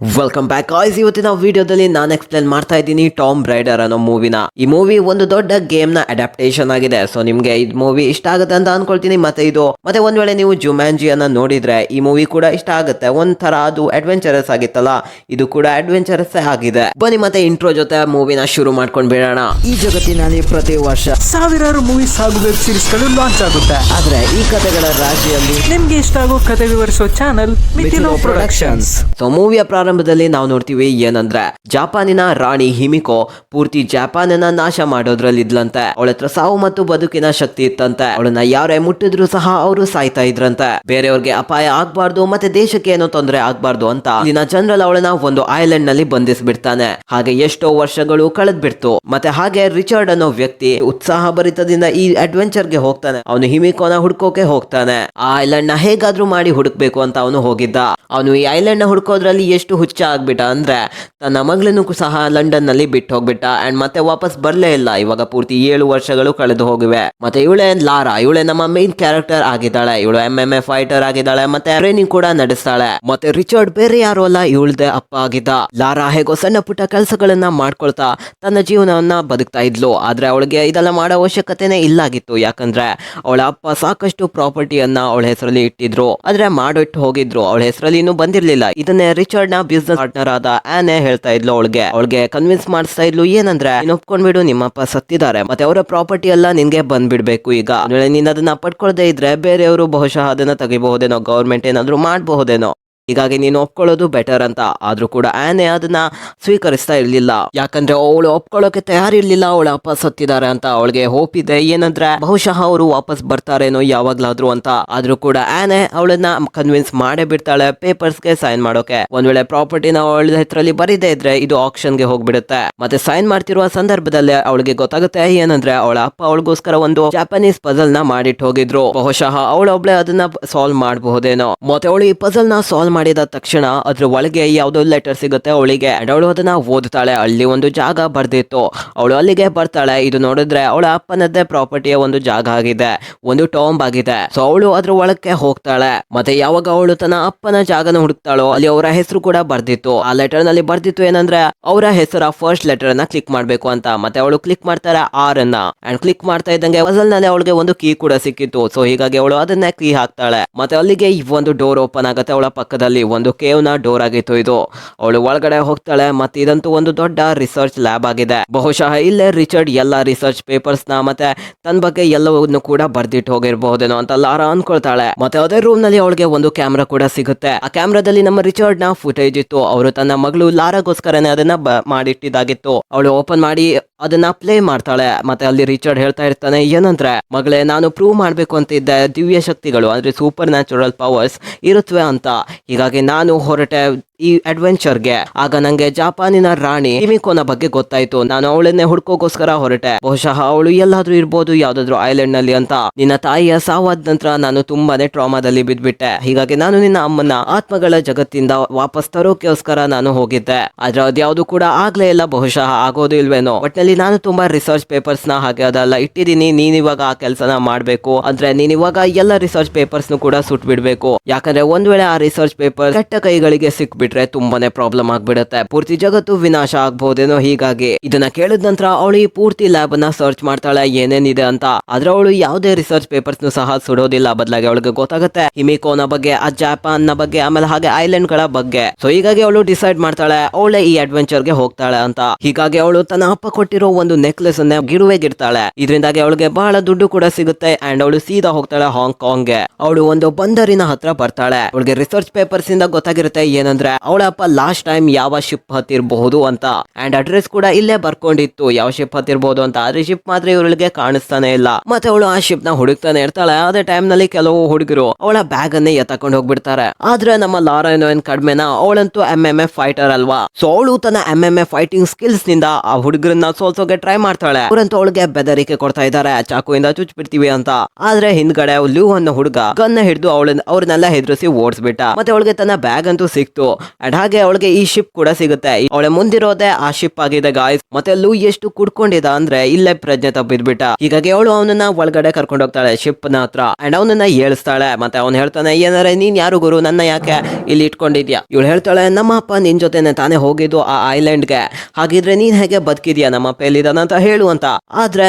Welcome back guys. ಇವತ್ತಿನ ವಿಡಿಯೋದಲ್ಲಿ ನಾನು ಎಕ್ಸ್ಪ್ಲೇನ್ ಮಾಡ್ತಾ ಇದ್ದೀನಿ ಟಾಮ್ ರೈಡರ್ ಅನ್ನೋ ಮೂವಿನ. ಈ ಮೂವಿ ಒಂದು ದೊಡ್ಡ ಗೇಮ್ ನ ಅಡಾಪ್ಟೇಷನ್ ಆಗಿದೆ. ಸೊ ನಿಮ್ಗೆ ಈ ಮೂವಿ ಇಷ್ಟ ಆಗುತ್ತೆ ಅಂತ ಅನ್ಕೊಳ್ತೀನಿ. ಮತ್ತೆ ಒಂದ್ ವೇಳೆ ನೀವು ಜುಮ್ಯಾನ್ಜಿಯನ್ನ ನೋಡಿದ್ರೆ ಈ ಮೂವಿ ಕೂಡ ಇಷ್ಟ ಆಗುತ್ತೆ. ಒಂಥರ ಅದು ಅಡ್ವೆಂಚರಸ್ ಆಗಿತ್ತಲ್ಲ, ಇದು ಕೂಡ ಅಡ್ವೆಂಚರಸ್ ಆಗಿದೆ. ಬನ್ನಿ ಮತ್ತೆ ಇಂಟ್ರೋ ಜೊತೆ ಮೂವಿನ ಶುರು ಮಾಡ್ಕೊಂಡ್ ಬಿಡೋಣ. ಈ ಜಗತ್ತಿನಲ್ಲಿ ಪ್ರತಿ ವರ್ಷ ಸಾವಿರಾರು ಮೂವೀಸ್ ಹಾಗೂ ವೆಬ್ ಸೀರೀಸ್ ಗಳು ಲಾಂಚ್ ಆಗುತ್ತೆ. ಆದ್ರೆ ಈ ಕಥೆಗಳ ರಾಶಿಯಲ್ಲಿ ನಿಮ್ಗೆ ಇಷ್ಟ ಆಗೋ ಕಥೆ ವಿವರಿಸೋ ಚಾನಲ್ ಮಿಥಿಲೋ ಪ್ರೊಡಕ್ಷನ್ಸ್. ಸೊ ಮೂವಿಯ ಪ್ರಾರಂಭದಲ್ಲಿ ನಾವು ನೋಡ್ತೀವಿ ಏನಂದ್ರೆ ಜಾಪಾನಿನ ರಾಣಿ ಹಿಮಿಕೋ ಪೂರ್ತಿ ಜಾಪಾನನ್ನ ನಾಶ ಮಾಡೋದ್ರಲ್ಲಿ ಇದ್ಲಂತೆ. ಅವಳ ಹತ್ರ ಸಾವು ಮತ್ತು ಬದುಕಿನ ಶಕ್ತಿ ಇತ್ತಂತೆ. ಅವಳನ್ನ ಯಾರೇ ಮುಟ್ಟಿದ್ರು ಸಹ ಅವರು ಸಾಯ್ತಾ ಇದ್ರಂತೆ. ಬೇರೆಯವ್ರಿಗೆ ಅಪಾಯ ಆಗ್ಬಾರ್ದು ಮತ್ತೆ ದೇಶಕ್ಕೆ ಏನೋ ತೊಂದರೆ ಆಗ್ಬಾರ್ದು ಅಂತ ಇಲ್ಲಿನ ಜನರಲ್ ಅವಳನ್ನ ಒಂದು ಐಲ್ಯಾಂಡ್ ನಲ್ಲಿ ಬಂಧಿಸ್ಬಿಡ್ತಾನೆ. ಹಾಗೆ ಎಷ್ಟೋ ವರ್ಷಗಳು ಕಳೆದ್ ಬಿಡ್ತು. ಮತ್ತೆ ಹಾಗೆ ರಿಚರ್ಡ್ ಅನ್ನೋ ವ್ಯಕ್ತಿ ಉತ್ಸಾಹ ಭರಿತದಿಂದ ಈ ಅಡ್ವೆಂಚರ್ ಗೆ ಹೋಗ್ತಾನೆ. ಅವನು ಹಿಮಿಕೋನ ಹುಡ್ಕೋಕೆ ಹೋಗ್ತಾನೆ. ಆ ಐಲ್ಯಾಂಡ್ ನ ಹೇಗಾದ್ರೂ ಮಾಡಿ ಹುಡುಕ್ಬೇಕು ಅಂತ ಅವನು ಹೋಗಿದ್ದ. ಅವನು ಈ ಐಲ್ಯಾಂಡ್ ನ ಹುಡ್ಕೋದ್ರಲ್ಲಿ ಎಷ್ಟು ಹುಚ್ಚ ಆಗ್ಬಿಟ್ಟ ಅಂದ್ರೆ ತನ್ನ ಮಗಳನ್ನು ಸಹ ಲಂಡನ್ ನಲ್ಲಿ ಬಿಟ್ಟು ಹೋಗ್ಬಿಟ್ಟ. ಅಂಡ್ ಮತ್ತೆ ವಾಪಸ್ ಬರ್ಲೇ ಇಲ್ಲ. ಇವಾಗ ಪೂರ್ತಿ 7 ವರ್ಷಗಳು ಕಳೆದು ಹೋಗಿವೆ. ಮತ್ತೆ ಇವಳೆ ಲಾರಾ, ಇವಳೆ ನಮ್ಮ ಮೇನ್ ಕ್ಯಾರೆಕ್ಟರ್ ಆಗಿದ್ದಾಳೆ. ಇವಳು MMA ಫೈಟರ್ ಆಗಿದ್ದಾಳೆ ಮತ್ತೆ ಟ್ರೈನಿಂಗ್ ಕೂಡ ನಡೆಸ್ತಾಳೆ. ಮತ್ತೆ ರಿಚರ್ಡ್ ಬೇರೆ ಯಾರು ಅಲ್ಲ, ಇವಳದೆ ಅಪ್ಪ ಆಗಿದ್ದ. ಲಾರಾ ಹೇಗೋ ಸಣ್ಣ ಪುಟ್ಟ ಕೆಲಸಗಳನ್ನ ಮಾಡ್ಕೊಳ್ತಾ ತನ್ನ ಜೀವನವನ್ನ ಬದುಕ್ತಾ ಇದ್ಲು. ಆದ್ರೆ ಅವಳಿಗೆ ಇದೆಲ್ಲ ಮಾಡೋ ಅವಶ್ಯಕತೆನೇ ಇಲ್ಲಾಗಿತ್ತು. ಯಾಕಂದ್ರೆ ಅವಳ ಅಪ್ಪ ಸಾಕಷ್ಟು ಪ್ರಾಪರ್ಟಿಯನ್ನ ಅವಳ ಹೆಸರಲ್ಲಿ ಇಟ್ಟಿದ್ರು. ಆದ್ರೆ ಮಾಡಿಟ್ಟು ಹೋಗಿದ್ರು. ಅವಳ ಹೆಸರಲ್ಲಿ ಇನ್ನೂ ಬಂದಿರ್ಲಿಲ್ಲ. ಇದನ್ನೇ ರಿಚರ್ಡ್ ನ ಬಿಸ್ನೆಸ್ ಪಾರ್ಟ್ನರ್ ಆದ ಆನೆ ಹೇಳ್ತಾ ಇದ್ಲು ಅವಳಿಗೆ ಕನ್ವಿನ್ಸ್ ಮಾಡಿಸ್ತಾ ಇದ್ಲು. ಏನಂದ್ರೆ ನೀನ್ ಒಪ್ಕೊಂಡ್ಬಿಡು, ನಿಮ್ಮಪ್ಪ ಸತ್ತಿದ್ದಾರೆ ಮತ್ತೆ ಅವರ ಪ್ರಾಪರ್ಟಿ ಎಲ್ಲ ನಿನ್ಗೆ ಬಂದ್ಬಿಡ್ಬೇಕು. ಈಗ ನೀನ್ ಅದನ್ನ ಪಡ್ಕೊಳ್ದೇ ಇದ್ರೆ ಬೇರೆಯವರು ಬಹುಶಃ ಅದನ್ನ ತೆಗಿಬಹುದೇನೋ, ಗೌರ್ಮೆಂಟ್ ಏನಾದ್ರು ಮಾಡಬಹುದೇನೋ. ಹೀಗಾಗಿ ನೀನು ಒಪ್ಕೊಳ್ಳೋದು ಬೆಟರ್ ಅಂತ. ಆದ್ರೂ ಕೂಡ ಆನೆ ಅದನ್ನ ಸ್ವೀಕರಿಸ್ತಾ ಇರ್ಲಿಲ್ಲ. ಯಾಕಂದ್ರೆ ಅವಳು ಒಪ್ಕೊಳ್ಳೋಕೆ ತಯಾರಿರ್ಲಿಲ್ಲ. ಅವಳ ಅಪ್ಪ ಸತ್ತಿದ್ದಾರೆ ಅಂತ. ಅವಳಿಗೆ ಹೋಪ್ ಇದೆ ಏನಂದ್ರೆ ಬಹುಶಃ ಅವರು ವಾಪಸ್ ಬರ್ತಾರೇನೋ ಯಾವಾಗ್ಲಾದ್ರು ಅಂತ. ಆದ್ರೂ ಕೂಡ ಆನೆ ಅವಳನ್ನ ಕನ್ವಿನ್ಸ್ ಮಾಡೇ ಬಿಡ್ತಾಳೆ ಪೇಪರ್ಸ್ ಗೆ ಸೈನ್ ಮಾಡೋಕೆ. ಒಂದ್ ವೇಳೆ ಪ್ರಾಪರ್ಟಿನ ಅವಳ ಹೆಸರಲ್ಲಿ ಬರೀದೇ ಇದ್ರೆ ಇದು ಆಕ್ಷನ್ ಗೆ ಹೋಗ್ಬಿಡುತ್ತೆ. ಮತ್ತೆ ಸೈನ್ ಮಾಡ್ತಿರುವ ಸಂದರ್ಭದಲ್ಲಿ ಅವಳಿಗೆ ಗೊತ್ತಾಗುತ್ತೆ ಏನಂದ್ರೆ ಅವಳ ಅಪ್ಪ ಅವಳಿಗೋಸ್ಕರ ಒಂದು ಜಾಪನೀಸ್ ಪಜಲ್ ನ ಮಾಡಿಟ್ಟು ಹೋಗಿದ್ರು. ಬಹುಶಃ ಅವಳೊಬ್ಳೆ ಅದನ್ನ ಸಾಲ್ವ್ ಮಾಡಬಹುದೇನೋ. ಮತ್ತೆ ಅವಳು ಈ ಪಜಲ್ ನ ಸಾಲ್ವ್ ಮಾಡಿದ ತಕ್ಷಣ ಅದ್ರ ಒಳಗೆ ಯಾವ್ದೋ ಲೆಟರ್ ಸಿಗುತ್ತೆ ಅವಳಿಗೆ. ಅವಳು ಅದನ್ನ ಓದ್ತಾಳೆ. ಅಲ್ಲಿ ಒಂದು ಜಾಗ ಬರ್ದಿತ್ತು. ಅವಳು ಅಲ್ಲಿಗೆ ಬರ್ತಾಳೆ. ಇದು ನೋಡಿದ್ರೆ ಅವಳ ಅಪ್ಪನದ್ದೇ ಪ್ರಾಪರ್ಟಿಯ ಒಂದು ಜಾಗ ಆಗಿದೆ, ಒಂದು ಟಾಂಬ್ ಆಗಿದೆ. ಸೊ ಅವಳು ಅದ್ರ ಒಳಕ್ಕೆ ಹೋಗ್ತಾಳೆ. ಮತ್ತೆ ಯಾವಾಗ ಅವಳು ತನ್ನ ಅಪ್ಪನ ಜಾಗನ ಹುಡುಕ್ತಾಳೋ ಅಲ್ಲಿ ಅವರ ಹೆಸರು ಕೂಡ ಬರ್ದಿತ್ತು. ಆ ಲೆಟರ್ ನಲ್ಲಿ ಬರ್ದಿತ್ತು ಏನಂದ್ರೆ ಅವರ ಹೆಸರ ಫಸ್ಟ್ ಲೆಟರ್ ಅನ್ನ ಕ್ಲಿಕ್ ಮಾಡ್ಬೇಕು ಅಂತ. ಮತ್ತೆ ಅವಳು ಕ್ಲಿಕ್ ಮಾಡ್ತಾರೆ ಆರ್ ಅನ್ನ. ಅಂಡ್ ಕ್ಲಿಕ್ ಮಾಡ್ತಾ ಇದ್ದಂಗೆ ಪಜಲ್ ನಲ್ಲಿ ಅವಳಿಗೆ ಒಂದು ಕೀ ಕೂಡ ಸಿಕ್ಕಿತ್ತು. ಸೊ ಹೀಗಾಗಿ ಅವಳು ಅದನ್ನ ಕೀ ಹಾಕ್ತಾಳೆ. ಮತ್ತೆ ಅಲ್ಲಿಗೆ ಒಂದು ಡೋರ್ ಓಪನ್ ಆಗುತ್ತೆ. ಅವಳ ಪಕ್ಕದಲ್ಲಿ ಒಂದು ಕೇವ್ ನ ಡೋರ್ ಆಗಿತ್ತು ಇದು. ಅವಳು ಒಳಗಡೆ ಹೋಗ್ತಾಳೆ. ಮತ್ತೆ ಇದಂತೂ ಒಂದು ದೊಡ್ಡ ರಿಸರ್ಚ್ ಲ್ಯಾಬ್ ಆಗಿದೆ. ಬಹುಶಃ ಇಲ್ಲೇ ರಿಚರ್ಡ್ ಎಲ್ಲ ರಿಸರ್ಚ್ ಪೇಪರ್ಸ್ ನ ಮತ್ತೆ ತನ್ನ ಬಗ್ಗೆ ಎಲ್ಲವನ್ನು ಕೂಡ ಬರ್ದಿಟ್ಟು ಹೋಗಿರಬಹುದೇನೋ ಅಂತ ಲಾರಾ ಅನ್ಕೊಳ್ತಾಳೆ. ಮತ್ತೆ ಅದೇ ರೂಮ್ ನಲ್ಲಿ ಅವಳಿಗೆ ಒಂದು ಕ್ಯಾಮ್ರಾ ಕೂಡ ಸಿಗುತ್ತೆ. ಆ ಕ್ಯಾಮ್ರಾದಲ್ಲಿ ನಮ್ಮ ರಿಚರ್ಡ್ ನ ಫುಟೇಜ್ ಇತ್ತು. ಅವರು ತನ್ನ ಮಗಳು ಲಾರಾಗೋಸ್ಕರನೇ ಅದನ್ನ ಮಾಡಿಟ್ಟಿದ್ದಾಗಿತ್ತು. ಅವಳು ಓಪನ್ ಮಾಡಿ ಅದನ್ನ ಪ್ಲೇ ಮಾಡ್ತಾಳೆ. ಮತ್ತೆ ಅಲ್ಲಿ ರಿಚರ್ಡ್ ಹೇಳ್ತಾ ಇರ್ತಾನೆ ಏನಂದ್ರೆ ಮಗಳೇ, ನಾನು ಪ್ರೂವ್ ಮಾಡ್ಬೇಕು ಅಂತ ಇದ್ದೆ ದಿವ್ಯ ಶಕ್ತಿಗಳು ಅಂದ್ರೆ ಸೂಪರ್ ನ್ಯಾಚುರಲ್ ಪವರ್ಸ್ ಇರುತ್ತವೆ ಅಂತ. ಹೀಗಾಗಿ ನಾನು ಹೊರಟೆ ಈ ಅಡ್ವೆಂಚರ್ಗೆ. ಆಗ ನಂಗೆ ಜಾಪಾನಿನ ರಾಣಿ ಹಿಮಿಕೋನ ಬಗ್ಗೆ ಗೊತ್ತಾಯ್ತು. ನಾನು ಅವಳನ್ನೇ ಹುಡ್ಕೋಗೋಸ್ಕರ ಹೊರಟೆ. ಬಹುಶಃ ಅವಳು ಎಲ್ಲಾದ್ರೂ ಇರ್ಬೋದು ಯಾವ್ದಾದ್ರು ಐಲ್ಯಾಂಡ್ ನಲ್ಲಿ ಅಂತ. ನಿನ್ನ ತಾಯಿಯ ಸಾವಾದ ನಂತರ ನಾನು ತುಂಬಾನೇ ಟ್ರಾಮಾದಲ್ಲಿ ಬಿದ್ಬಿಟ್ಟೆ. ಹೀಗಾಗಿ ನಾನು ನಿನ್ನ ಅಮ್ಮನ ಆತ್ಮಗಳ ಜಗತ್ತಿಂದ ವಾಪಸ್ ತರೋಕ್ಕೋಸ್ಕರ ನಾನು ಹೋಗಿದ್ದೆ. ಆದ್ರೆ ಅದ್ಯಾವುದು ಕೂಡ ಆಗ್ಲೇ ಇಲ್ಲ. ಬಹುಶಃ ಆಗೋದು ಇಲ್ವೇನೋ. ಒಟ್ಟಿನಲ್ಲಿ ನಾನು ತುಂಬಾ ರಿಸರ್ಚ್ ಪೇಪರ್ಸ್ ನ ಹಾಗೆ ಅದೆಲ್ಲ ಇಟ್ಟಿದ್ದೀನಿ. ನೀನ್ ಇವಾಗ ಆ ಕೆಲಸನ ಮಾಡ್ಬೇಕು. ಅಂದ್ರೆ ನೀನ್ ಇವಾಗ ಎಲ್ಲ ರಿಸರ್ಚ್ ಪೇಪರ್ಸ್ ಕೂಡ ಸುಟ್ ಬಿಡ್ಬೇಕು. ಯಾಕಂದ್ರೆ ಒಂದ್ ವೇಳೆ ಆ ರಿಸರ್ಚ್ ಪೇಪರ್ ಕೆಟ್ಟ ಕೈಗಳಿಗೆ ಸಿಕ್ಬಿಟ್ರೆ ತುಂಬಾನೇ ಪ್ರಾಬ್ಲಮ್ ಆಗ್ಬಿಡುತ್ತೆ. ಪೂರ್ತಿ ಜಗತ್ತು ವಿನಾಶ ಆಗ್ಬಹುದೇನೋ. ಹೀಗಾಗಿ ಇದನ್ನ ಕೇಳಿದ ನಂತರ ಅವಳು ಈ ಪೂರ್ತಿ ಲ್ಯಾಬ್ ನ ಸರ್ಚ್ ಮಾಡ್ತಾಳೆ ಏನೇನಿದೆ ಅಂತ. ಆದ್ರೆ ಅವಳು ಯಾವುದೇ ರಿಸರ್ಚ್ ಪೇಪರ್ಸ್ ಸಹ ಸುಡೋದಿಲ್ಲ. ಬದಲಾಗಿ ಅವಳಿಗೆ ಗೊತ್ತಾಗುತ್ತೆ ಹಿಮಿಕೋನ ಬಗ್ಗೆ, ಆ ಜಾಪಾನ್ ನ ಬಗ್ಗೆ, ಆಮೇಲೆ ಹಾಗೆ ಐಲ್ಯಾಂಡ್ ಗಳ ಬಗ್ಗೆ. ಸೊ ಹೀಗಾಗಿ ಅವಳು ಡಿಸೈಡ್ ಮಾಡ್ತಾಳೆ ಅವಳೆ ಈ ಅಡ್ವೆಂಚರ್ ಗೆ ಹೋಗ್ತಾಳೆ ಅಂತ. ಹೀಗಾಗಿ ಅವಳು ತನ್ನ ಅಪ್ಪ ಕೊಟ್ಟಿರೋ ಒಂದು ನೆಕ್ಲೆಸ್ ಅನ್ನ ಗಿರುವೆಗಿಡ್ತಾಳೆ. ಇದರಿಂದಾಗಿ ಅವಳಿಗೆ ಬಹಳ ದುಡ್ಡು ಕೂಡ ಸಿಗುತ್ತೆ. ಅಂಡ್ ಅವಳು ಸೀದಾ ಹೋಗ್ತಾಳೆ ಹಾಂಗ್ಕಾಂಗ್ ಗೆ. ಅವಳು ಒಂದು ಬಂದರಿನ ಹತ್ರ ಬರ್ತಾಳೆ. ಅವಳಿಗೆ ರಿಸರ್ಚ್ ಪೇಪರ್ಸ್ ಇಂದ ಗೊತ್ತಾಗಿರುತ್ತೆ ಏನಂದ್ರೆ ಅವಳ ಅಪ್ಪ ಲಾಸ್ಟ್ ಟೈಮ್ ಯಾವ ಶಿಪ್ ಹತ್ತಿರಬಹುದು ಅಂತ. ಅಂಡ್ ಅಡ್ರೆಸ್ ಕೂಡ ಇಲ್ಲೇ ಬರ್ಕೊಂಡಿತ್ತು ಯಾವ ಶಿಪ್ ಹತ್ತಿರಬಹುದು ಅಂತ. ಆದ್ರೆ ಶಿಪ್ ಮಾತ್ರ ಇವಳಿಗೆ ಕಾಣಿಸ್ತಾನೆ ಇಲ್ಲ. ಮತ್ತೆ ಅವಳು ಆ ಶಿಪ್ ನ ಹುಡುಕ್ತಾನೆ ಇರ್ತಾಳೆ. ಅದೇ ಟೈಮ್ ನಲ್ಲಿ ಕೆಲವು ಹುಡುಗರು ಅವಳ ಬ್ಯಾಗ್ ಅನ್ನೇ ಎತ್ತಕೊಂಡು ಹೋಗ್ಬಿಡ್ತಾರೆ. ಆದ್ರೆ ನಮ್ಮ ಲಾರಾ ಏನ್ ಕಡಿಮೆನಾ, ಅವಳಂತೂ MMA ಫೈಟರ್ ಅಲ್ವಾ. ಸೊ ಅವಳು ತನ್ನ MMA ಫೈಟಿಂಗ್ ಸ್ಕಿಲ್ಸ್ ನಿಂದ ಆ ಹುಡುಗರನ್ನ ಸೋಲ್ಸೋಕೆ ಟ್ರೈ ಮಾಡ್ತಾಳೆ. ಅವರಂತೂ ಅವಳಿಗೆ ಬೆದರಿಕೆ ಕೊಡ್ತಾ ಇದ್ದಾರೆ, ಚಾಕುವಿಂದ ಚುಚ್ಬಿಡ್ತೀವಿ ಅಂತ. ಆದ್ರೆ ಹಿಂದ್ಗಡೆ ಲ್ಯೂ ಅನ್ನೋ ಹುಡುಗ ಗನ್ನ ಹಿಡಿದು ಅವ್ರನ್ನೆಲ್ಲ ಹೆದರಿಸಿ ಓಡಿಸ್ಬಿಟ್ಟ. ಮತ್ತೆ ಅವಳಿಗೆ ತನ್ನ ಬ್ಯಾಗ್ ಅಂತೂ ಸಿಕ್ತು. ಅಂಡ್ ಹಾಗೆ ಅವಳಿಗೆ ಈ ಶಿಪ್ ಕೂಡ ಸಿಗುತ್ತೆ. ಅವಳ ಮುಂದಿರೋದೆ ಆ ಶಿಪ್ ಆಗಿದೆ ಗಾಯ್ಸ್. ಮತ್ತೆ ಲೂ ಎಷ್ಟು ಕುಡ್ಕೊಂಡಿದ ಅಂದ್ರೆ ಇಲ್ಲೇ ಪ್ರಜ್ಞೆ ತಪ್ಪಿದ್ಬಿಟ್ಟ. ಹೀಗಾಗಿ ಅವಳು ಅವನನ್ನ ಒಳಗಡೆ ಕರ್ಕೊಂಡು ಹೋಗ್ತಾಳೆ ಶಿಪ್ ನ ಹತ್ರ ಅಂಡ್ ಅವನನ್ನ ಏಳಿಸ್ತಾಳೆ. ಮತ್ತೆ ಅವ್ನು ಹೇಳ್ತಾನೆ, ಏನಾರೆ ನೀನ್ ಯಾರು ಗುರು, ನನ್ನ ಯಾಕೆ ಇಲ್ಲಿ ಇಟ್ಕೊಂಡಿದ್ಯಾ? ಇವಳು ಹೇಳ್ತಾಳೆ, ನಮ್ಮ ಅಪ್ಪ ನಿನ್ ಜೊತೆನೆ ತಾನೇ ಹೋಗಿದ್ದು ಆ ಐಲ್ಯಾಂಡ್ಗೆ, ಹಾಗಿದ್ರೆ ನೀನ್ ಹೇಗೆ ಬದುಕಿದ್ಯಾ, ನಮ್ಮ ಅಪ್ಪ ಎಲ್ಲಿದಾನಂತ ಹೇಳು ಅಂತ. ಆದ್ರೆ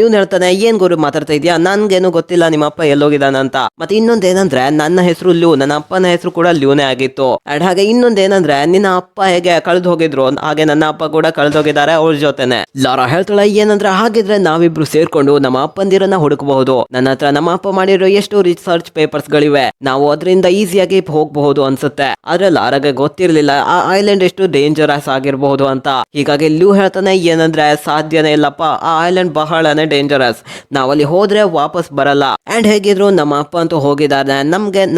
ಇವ್ನು ಹೇಳ್ತಾನೆ, ಏನ್ ಗುರು ಮಾತಾಡ್ತಾ ಇದ್ಯಾ, ನನ್ಗೇನು ಗೊತ್ತಿಲ್ಲ ನಿಮ್ಮ ಅಪ್ಪ ಎಲ್ಲೋಗಿದಾನಂತ. ಮತ್ತೆ ಇನ್ನೊಂದೇನಂದ್ರೆ ನನ್ನ ಹೆಸರು ಲ್ಯೂ, ನನ್ನ ಅಪ್ಪನ ಹೆಸರು ಕೂಡ ಲ್ಯೂನೇ ಆಗಿತ್ತು. ಅಂಡ್ ಹಾಗೆ ಇನ್ನೊಂದೇನಂದ್ರೆ ನಿನ್ನ ಅಪ್ಪ ಹೇಗೆ ಕಳೆದು ಹೋಗಿದ್ರು ಹಾಗೆ ನನ್ನ ಅಪ್ಪ ಕೂಡ ಕಳೆದೋಗಿದ್ದಾರೆ ಅವ್ರ ಜೊತೆನೆ. ಲಾರಾ ಹೇಳ್ತಾಳೆ, ಏನಂದ್ರೆ ಹಾಗಿದ್ರೆ ನಾವಿಬ್ರು ಸೇರ್ಕೊಂಡು ನಮ್ಮ ಅಪ್ಪಂದಿರನ್ನ ಹುಡುಕಬಹುದು. ನನ್ನ ಹತ್ರ ನಮ್ಮ ಅಪ್ಪ ಮಾಡಿರೋ ಎಷ್ಟು ರಿಸರ್ಚ್ ಪೇಪರ್ಸ್ ಗಳಿವೆ, ನಾವು ಅದರಿಂದ ಈಸಿಯಾಗಿ ಹೋಗಬಹುದು ಅನ್ಸುತ್ತೆ. ಆದ್ರೆ ಲಾರಾಗೆ ಗೊತ್ತಿರ್ಲಿಲ್ಲ ಆ ಐಲ್ಯಾಂಡ್ ಎಷ್ಟು ಡೇಂಜರಸ್ ಆಗಿರಬಹುದು ಅಂತ. ಹೀಗಾಗಿ ಲ್ಯೂ ಹೇಳ್ತಾನೆ, ಏನಂದ್ರೆ ಸಾಧ್ಯನೇ ಇಲ್ಲಪ್ಪ, ಆ ಐಲ್ಯಾಂಡ್ ಬಹಳನೇ ಡೇಂಜರಸ್, ನಾವಲ್ಲಿ ಹೋದ್ರೆ ವಾಪಸ್ ಬರಲ್ಲ. ಅಂಡ್ ಹೇಗಿದ್ರು ನಮ್ಮ ಅಪ್ಪ ಅಂತೂ ಹೋಗಿದ್ದಾರೆ,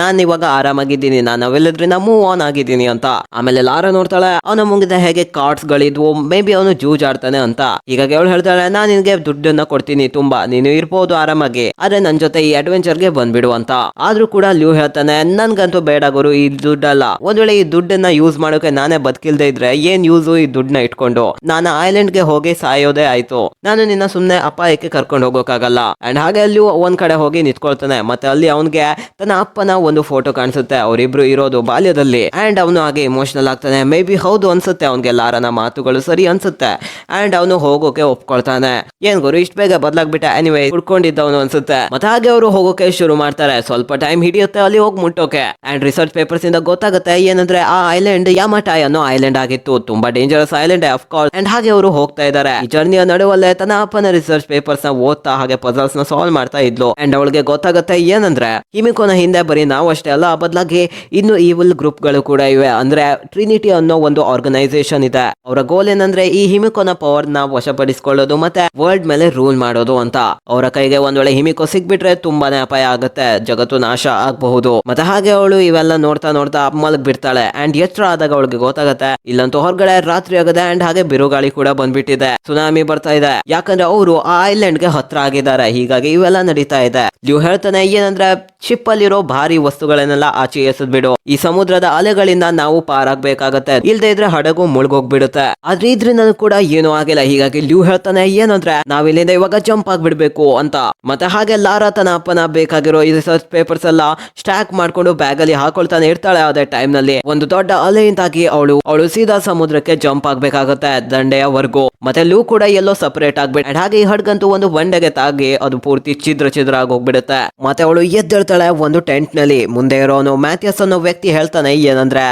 ನಾನ್ ಇವಾಗ ಆರಾಮಾಗಿದ್ದೀನಿ, ನಾನು ಅವೆಲ್ಲದ್ರಿಂದ ಮೂವ್ ಆನ್ ಆಗಿದ್ದೀನಿ ಅಂತ. ಆಮೇಲೆ ಲಾರಾ ನೋಡ್ತಾಳೆ, ಅವನ ಮುಂದೆ ಹೇಗೆ ಕಾರ್ಡ್ಸ್ ಗಳಿದ್ವು, ಮೇ ಬಿ ಅವನು ಜೂಜಾಡ್ತಾನೆ ಅಂತ. ಹೀಗಾಗಿ ಅವಳು ಹೇಳ್ತಾಳೆ, ನಾನು ನಿನ್ಗೆ ದುಡ್ಡನ್ನ ಕೊಡ್ತೀನಿ ತುಂಬಾ, ನೀನು ಇರ್ಬೋದು ಆರಾಮಾಗಿ, ಆದ್ರೆ ನನ್ ಜೊತೆ ಈ ಅಡ್ವೆಂಚರ್ಗೆ ಬಂದ್ಬಿಡು ಅಂತ. ಆದ್ರೂ ಕೂಡ ಲ್ಯೂ ಹೇಳ್ತಾನೆ, ನನ್ಗಂತೂ ಬೇಡ ಗುರು ಈ ದುಡ್ಡಲ್ಲ, ಒಂದ್ ವೇಳೆ ಈ ದುಡ್ಡನ್ನ ಯೂಸ್ ಮಾಡೋಕೆ ನಾನೇ ಬದುಕಿಲ್ದೇ ಇದ್ರೆ ಏನ್ ಯೂಸು ಈ ದುಡ್ಡನ್ನ ಇಟ್ಕೊಂಡು, ನಾನು ಐಲ್ಯಾಂಡ್ಗೆ ಹೋಗಿ ಸಾಯೋದೇ ಆಯ್ತು, ನಾನು ನಿನ್ನ ಸುಮ್ನೆ ಅಪಾಯಕ್ಕೆ ಕರ್ಕೊಂಡು ಹೋಗೋಕ್ಕಾಗಲ್ಲ. ಅಂಡ್ ಹಾಗೆ ಲ್ಯೂ ಒಂದ್ ಕಡೆ ಹೋಗಿ ನಿಂತ್ಕೊಳ್ತಾನೆ. ಮತ್ತೆ ಅಲ್ಲಿ ಅವನ್ಗೆ ತನ್ನ ಅಪ್ಪನ ಒಂದು ಫೋಟೋ ಕಾಣಿಸುತ್ತೆ, ಅವರಿಬ್ರು ಇರೋದು ಬಾಲ್ಯದಲ್ಲಿ. ಅಂಡ್ ಅವನು ಹಾಗೆ ಇಮೋಷನಲ್ ಆಗ್ತಾನೆ. ಮೇ ಬಿ ಹೌದು ಅನ್ಸುತ್ತೆ ಅವನ್ಗೆ ಲಾರನ ಮಾತುಗಳು ಸರಿ ಅನ್ಸುತ್ತೆ. ಅಂಡ್ ಅವನು ಹೋಗೋಕೆ ಒಪ್ಕೊಳ್ತಾನೆ. ಏನ್ ಗುರು ಇಷ್ಟ ಬೇಗ ಬದಲಾಗ್ಬಿಟ್ಟೆ, ಎನಿವೇ ಕುಡ್ಕೊಂಡಿದ್ದವನು ಅನ್ಸುತ್ತೆ. ಮತ್ತೆ ಹಾಗೆ ಅವರು ಹೋಗೋಕೆ ಶುರು ಮಾಡ್ತಾರೆ. ಸ್ವಲ್ಪ ಟೈಮ್ ಹಿಡಿಯುತ್ತೆ ಅಲ್ಲಿ ಹೋಗಿ ಮುಟ್ಟೋಕೆ. ಅಂಡ್ ರಿಸರ್ಚ್ ಪೇಪರ್ಸ್ ಇಂದ ಗೊತ್ತಾಗುತ್ತೆ ಏನಂದ್ರೆ ಆ ಐಲ್ಯಾಂಡ್ ಯಾಮಟಾಯ್ ಅನ್ನೋ ಐಲ್ಯಾಂಡ್ ಆಗಿತ್ತು, ತುಂಬಾ dangerous island of course. And ಹಾಗೆ ಅವರು ಹೋಗ್ತಾ ಇದ್ದಾರೆ. ಈ ಜರ್ನಿಯ ನಡುವಲ್ಲೇ ತನ್ನ ಅಪ್ಪನ ರಿಸರ್ಚ್ ಪೇಪರ್ಸ್ ನ ಓದ್ತಾ ಹಾಗೆ ಪಜಲ್ಸ್ ನ ಸಾಲ್ವ್ ಮಾಡ್ತಾ ಇದ್ಲು. ಅಂಡ್ ಅವಳಿಗೆ ಗೊತ್ತಾಗುತ್ತೆ ಏನಂದ್ರೆ ಹಿಮಿಕೋನ ಹಿಂದೆ ಬರೀ ನಾವು ಅಷ್ಟೇ ಅಲ್ಲ, ಬದಲಾಗಿ ಇನ್ನು ಈವಿಲ್ ಗ್ರೂಪ್ ಗಳು ಕೂಡ ಇವೆ. ಅಂದ್ರೆ ಟ್ರಿನಿಟಿ ಅನ್ನೋ ಒಂದು ಆರ್ಗನೈಸೇಷನ್ ಇದೆ. ಅವರ ಗೋಲ್ ಏನಂದ್ರೆ ಈ ಹಿಮಿಕೋನ ಪವರ್ ನ ವಶಪಡಿಸಿಕೊಳ್ಳೋದು ಮತ್ತೆ ವರ್ಲ್ಡ್ ಮೇಲೆ ರೂಲ್ ಮಾಡೋದು ಅಂತ. ಅವರ ಕೈಗೆ ಒಂದ್ ವೇಳೆ ಹಿಮಿಕೋ ಸಿಗ್ಬಿಟ್ರೆ ತುಂಬಾನೇ ಅಪಾಯ ಆಗುತ್ತೆ, ಜಗತ್ತು ನಾಶ ಆಗಬಹುದು. ಮತ್ತೆ ಹಾಗೆ ಅವಳು ಇವೆಲ್ಲ ನೋಡ್ತಾ ನೋಡ್ತಾ ಮಲಗ್ ಬಿಡ್ತಾಳೆ. ಅಂಡ್ ಎಚ್ಚರ ಆದಾಗ ಅವಳಿಗೆ ಗೊತ್ತಾಗತ್ತೆ ಇಲ್ಲಂತೂ ಹೊರಗಡೆ ರಾತ್ರಿ ಆಗದೆ. ಅಂಡ್ ಹಾಗೆ ಬಿರುಗಾಳಿ ಕೂಡ ಬಂದ್ಬಿಟ್ಟಿದೆ, ಸುನಾಮಿ ಬರ್ತಾ ಇದೆ. ಯಾಕಂದ್ರೆ ಅವರು ಆ ಐಲ್ಯಾಂಡ್ ಗೆ ಹತ್ರ ಆಗಿದ್ದಾರೆ, ಹೀಗಾಗಿ ಇವೆಲ್ಲ ನಡೀತಾ ಇದೆ. ಲ್ಯೂ ಹೇಳ್ತಾನೆ, ಏನಂದ್ರೆ ಶಿಪ್ ಅಲ್ಲಿರೋ ಭಾರಿ ವಸ್ತುಗಳನ್ನೆಲ್ಲ ಆಚೆ ಎಸೆದ್ಬಿಡು, ಈ ಸಮುದ್ರದ ಅಲೆಗಳಿಂದ ನಾವು ಪಾರಾಗ್ಬೇಕಾಗತ್ತೆ, ಇಲ್ದೇ ಇದ್ರೆ ಹಡಗು ಮುಳುಗೋಗ್ಬಿಡುತ್ತೆ. ಆದ್ರೆ ಇದ್ರಿಂದ ಕೂಡ ಏನೂ ಆಗಿಲ್ಲ. ಹೀಗಾಗಿ ಲ್ಯೂ ಹೇಳ್ತಾನೆ, ಏನಂದ್ರೆ ನಾವಿಲ್ಲಿಂದ ಇವಾಗ ಜಂಪ್ ಆಗ್ಬಿಡ್ಬೇಕು ಅಂತ. ಮತ್ತೆ ಹಾಗೆ ಲಾರಾ ತನ್ನ ಅಪ್ಪನ ಬೇಕಾಗಿರೋ ಈ ರಿಸರ್ಚ್ ಪೇಪರ್ಸ್ ಎಲ್ಲ ಸ್ಟ್ಯಾಕ್ ಮಾಡ್ಕೊಂಡು ಬ್ಯಾಗ್ ಅಲ್ಲಿ ಹಾಕೊಳ್ತಾನೆ ಇರ್ತಾಳೆ. ಅದೇ ಟೈಮ್ ನಲ್ಲಿ ಒಂದು ದೊಡ್ಡ ಅಲೆಯಿಂದಾಗಿ ಅವಳು ಸೀದಾ ಸಮುದ್ರಕ್ಕೆ ಜಂಪ್ ಆಗ್ಬೇಕಾಗತ್ತೆ, ದಂಡೆಯವರೆಗೂ. ಮತ್ತೆ ಲ್ಯೂ ಕೂಡ ಎಲ್ಲೋ ಸಪರೇಟ್ ಆಗ್ಬಿಟ್ಟು ಹಾಗೆ ಈ ಹಡ್ಗಂತೂ ಒಂದು ಬಂಡೆಗೆ ತಾಗಿ ಅದು ಪೂರ್ತಿ ಛಿದ್ರ ಆಗಿ ಹೋಗ್ಬಿಡುತ್ತೆ. ಮತ್ತೆ ಅವಳು ಎದ್ದೇಳ್ತಾಳೆ ಒಂದು ಟೆಂಟ್ ನಲ್ಲಿ. ಮುಂದೆ ಇರೋನು ಮ್ಯಾಥಿಯಸ್ ಅನ್ನೋ ವ್ಯಕ್ತಿ ಹೇಳ್ತಾನೆ, ಏನಂದ್ರೆ